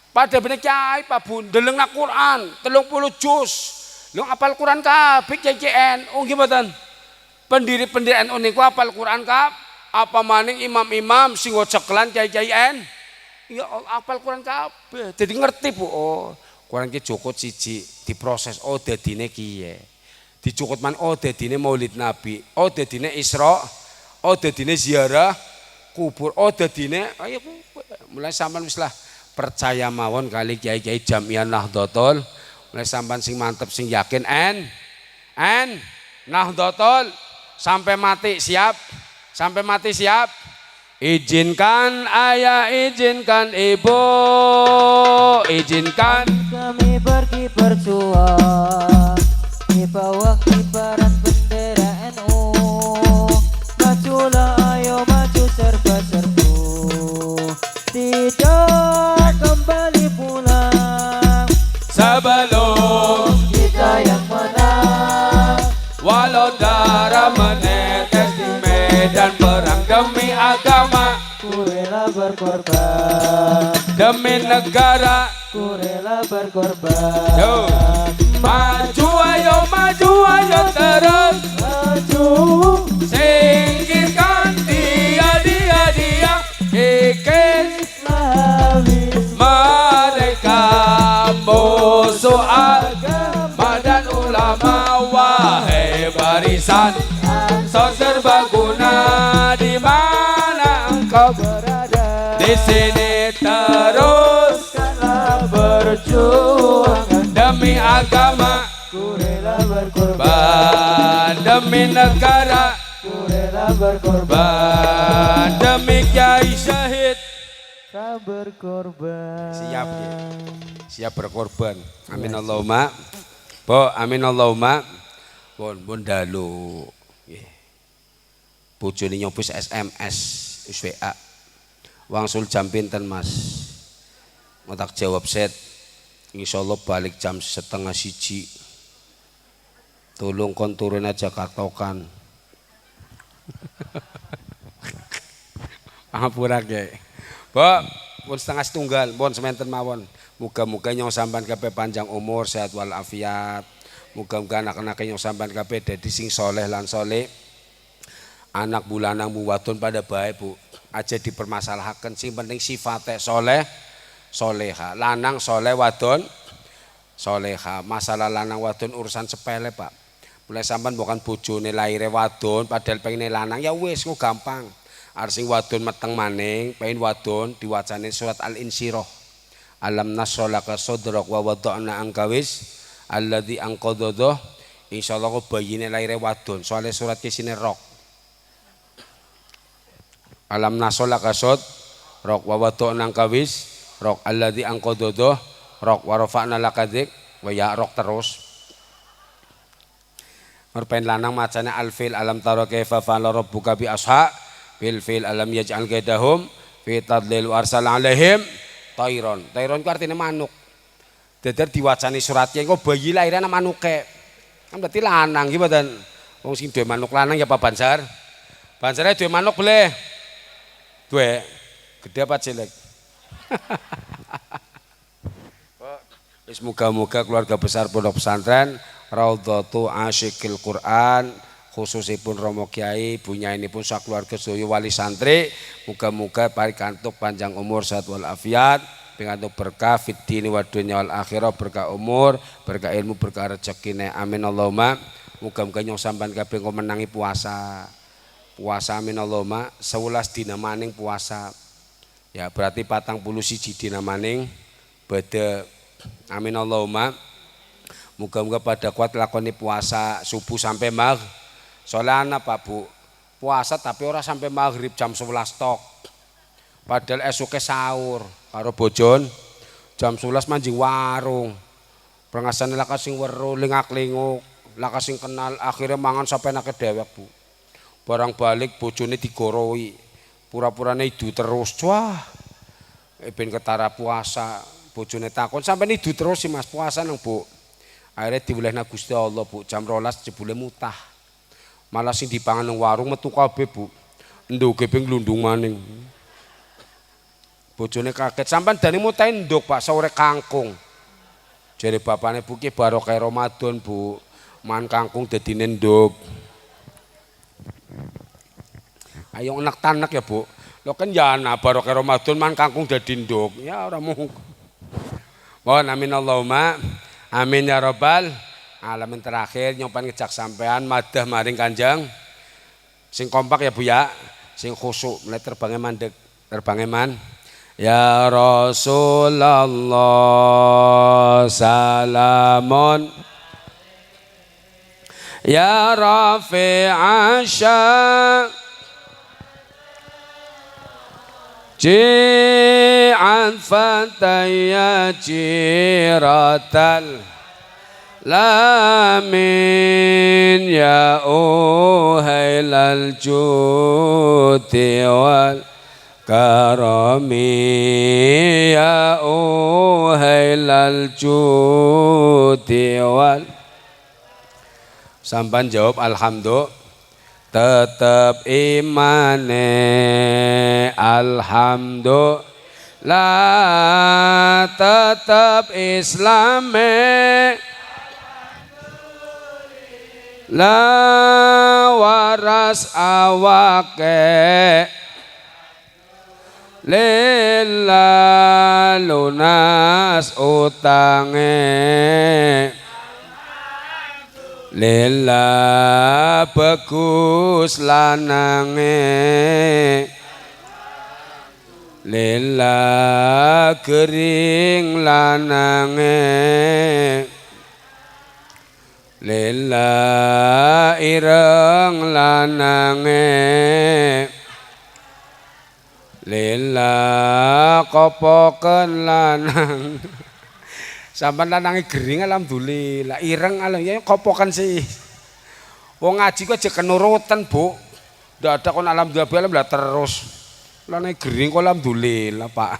pada bener kiai Pak Bu, ndeleng nang Quran 30 juz. Lu apal Quran kabeh KJN. Oh gimana? Pendiri-pendiri NU niku apal Quran kab? Apa maning imam-imam sing ceklan KJN? Ya apal Quran kabeh. Jadi ngerti Bu. Oh, Quran ki cukut siji, diproses oh dadine kiye. Dicukut man oh dadine Maulid Nabi. Oh dadine Isra. Oh dadine ziarah kubur. Oh dadine ayo mulai sampean wis lah percaya mawon kali kiai-kiai Jamiah Nahdlatul mulai sampean sing mantep sing yakin Nahdlatul sampai mati siap Izinkan ayah, izinkan ibu, izinkan kami pergi berjuang di bawah kibaran bendera NU. Majulah ayo maju serba-serbu, tidak kembali pulang sebelum kita yang menang. walau darah menetes di medan perang demi agama, Ku rela berkorban demi negara. Ku rela berkorban. Yo. Maju ayo terus, Maju singkirkan dia kikis habis mereka musuh agama dan ulama. Wahai barisan so serbaguna, di mana engkau berada, di sini terus karena berjuang demi agama, ku rela berkorban. demi negara, Ku rela berkorban. demi kiai syahid. Rela berkorban. Siap ya. Siap berkorban. Amin Allahumma. Bo, amin Allahumma. Pun dalu. Bojone nyobos SMS wis WA. Wangsul jam pinten Mas? Mau tak jawab set. Insyaallah balik jam 12:30. Tolong kon turun aja katokan. Ngapura ge. Bo, pun 12:30, pun sementen mawon. Muga-muga nyong sampean kabeh panjang umur, sehat wal afiat. Muga-muga anak-anak nyong sampean kabeh dadi sing soleh lan soleh. Anak bulanang wadon pada baik Bu. Aja dipermasalahkan, sing penting sifatnya soleh, soleha. Lanang soleh, wadon soleha. Masalah lanang wadon urusan sepele Pak. Mulai sampean bukan bojone laire wadon, padahal pengen lanang ya wis ku gampang. Arsing wadon meteng maning, pengen wadon diwacane surat Al-Insyirah. Alam nasrolaka sodrok wa wada'na angkawis alladzi angqadha. Insyaallah ku bayine laire wadon, soalnya surat kisine rok. Alam nasrolaka sodrok wa wada'na angkawis rok alladzi angqadha rok wa rafa'na lakadik wa ya rok terus. Merpen lanang macane alfil alam taro kaifa fa'ala rabbuka bi ashabil fil alam yaj'al kaidahum fi tadlil arsal alaihim tairon. Tairon ku artine manuk. Dadar diwacani suratnya engko bayi lahiran manuke. Kan berarti lanang iki mboten. Wong sing duwe manuk lanang ya Pak Banjar. Banjare duwe manuk boleh. Duwe gede apa cilik? Wis muga-muga keluarga besar Pondok Pesantren Raudhatu Asyikil Quran, khususipun Romo Kiai, bunya ini pun sakeluarga sedaya wali santri, muga-muga parikantuk panjang umur sehat wal afiat, pingantuk berkah fid dini wad dunya wal akhirah, berkah umur, berkah ilmu, berkah rezekine. Amin Allahumma. Muga-muga nyong sampean kabeh engko menangi puasa. Puasa amin Allahumma, 11 dina maning puasa. Ya berarti 41 dina maning bade. Amin Allahumma. Muga-muga pada kuat lakoni puasa subuh sampai maghrib. Soalnya anak Pak Bu, puasa tapi ora sampai maghrib jam 11 tok. Padahal esuke sahur karo bojon jam 11 manjing warung. Prengasane laka sing weruh lingak-linguk, laka sing kenal akhirnya mangan sampai nake dewek Bu. Barang balik bojone digoroi. Pura-purane idu terus. Wah. Ben ketara puasa, bojone takon sampai idu terus sih Mas puasa nang Bu. Akhirnya diwelehna Gusti Allah Bu, jam 12 jebule mutah. Malah sing dipangan nang warung metu kabeh Bu. Nduk ping glundung maning. Bojone kaget, sampean dani mutah nduk Pak sore kangkung. Jare bapane Bu ki barokah Ramadan Bu, mangan kangkung dadine nduk. Ayo enak tanek ya Bu. Lho kan ya ana barokah Ramadan mangan kangkung dadi nduk. Ya ora mung. Mohon amin Allahumma. Amin ya robbal alamin. Terakhir nyompan ngejak sampean madah maring Kanjeng sing kompak ya Bu ya, sing khusyuk mulai terbangnya mandek, terbangnya man. Ya Rasulullah salamun ya Rafi'asya Ji'an fataya jiratal lamin ya uhailal judi wal karami ya uhailal judi wal. Sampan jawab alhamdulillah. Tetap imane alhamdulillah, tetap islame la waras awake lillah lunas utange lillah bagus lanange lillah kering lanange lillah ireng lanange lillah kopoken lanang. Sampai lanange gering alhamdulillah, ireng alhamdulillah, kopokan sih. Wong ngaji kok aja kenurutan, Bu. Ndak ada kon alhamdulillah terus. Lanange gering kok alhamdulillah, Pak.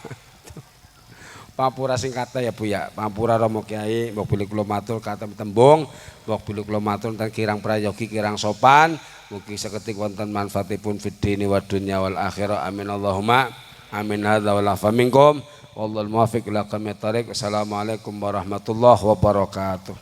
Pampura sing kata ya Bu ya. Pampura Romo Kiai, mbok bilih kula matur katem tembung, mbok bilih kula matur tentang kirang prayogi, kirang sopan. Mugi seketik wonten manfaatipun fid dini wad dunya wal akhirah. Amin Allahumma. Amin hadza wal afa minkum. Wallahul muwaffiq ila aqwamit thariq. Assalamualaikum warahmatullahi wabarakatuh.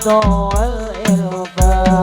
والعطاء والإرفان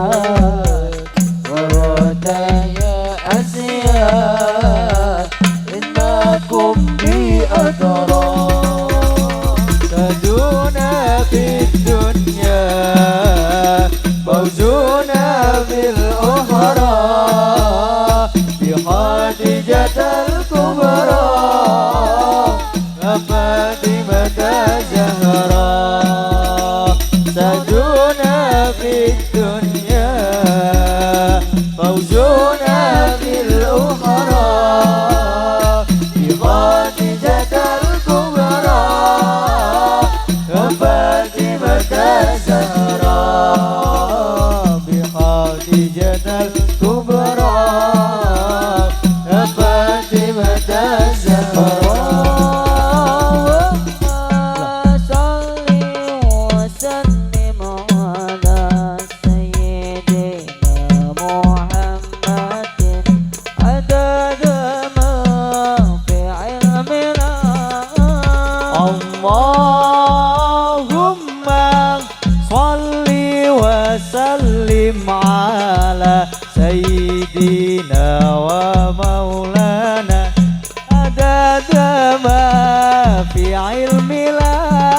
في علم الله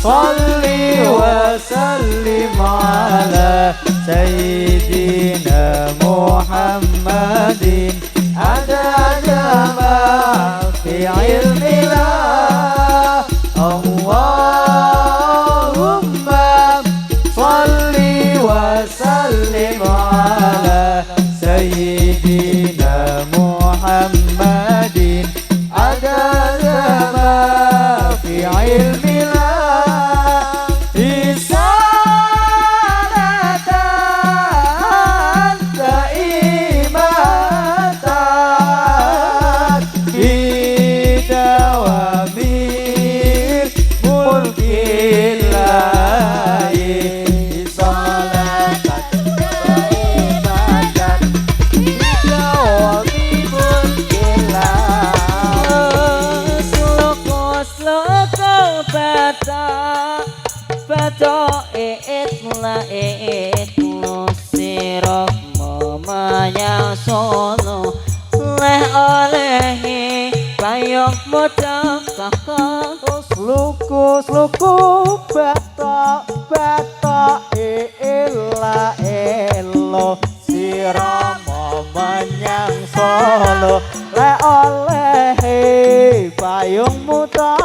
Salli wa sallim ala Sayyidina Muhammadin adada ma fi ilmillah. Allahumma salli wa sallim ala Sayyidina Muhammadin adada ma fi ilmillah. Solo leh olehi payung modal kakak Sluku batok ela elo sirama menyang Solo le olehi payung modal.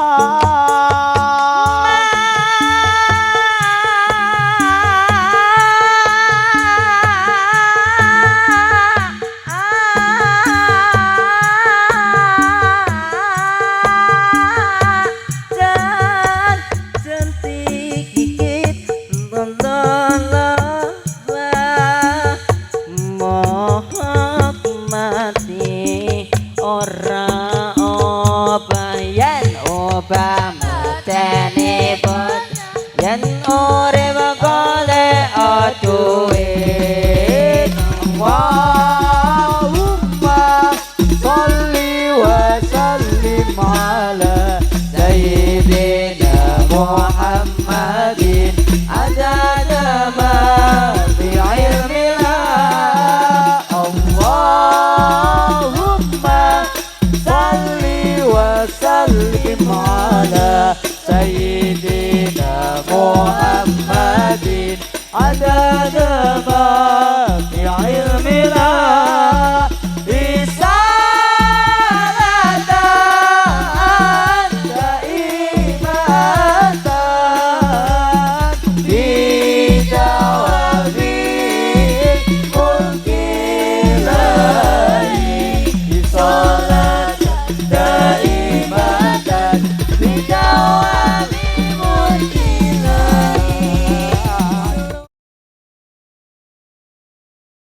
Muhammadin adada ma fi ilmillah. Allahumma salli wa sallim ala Sayyidina Muhammadin adada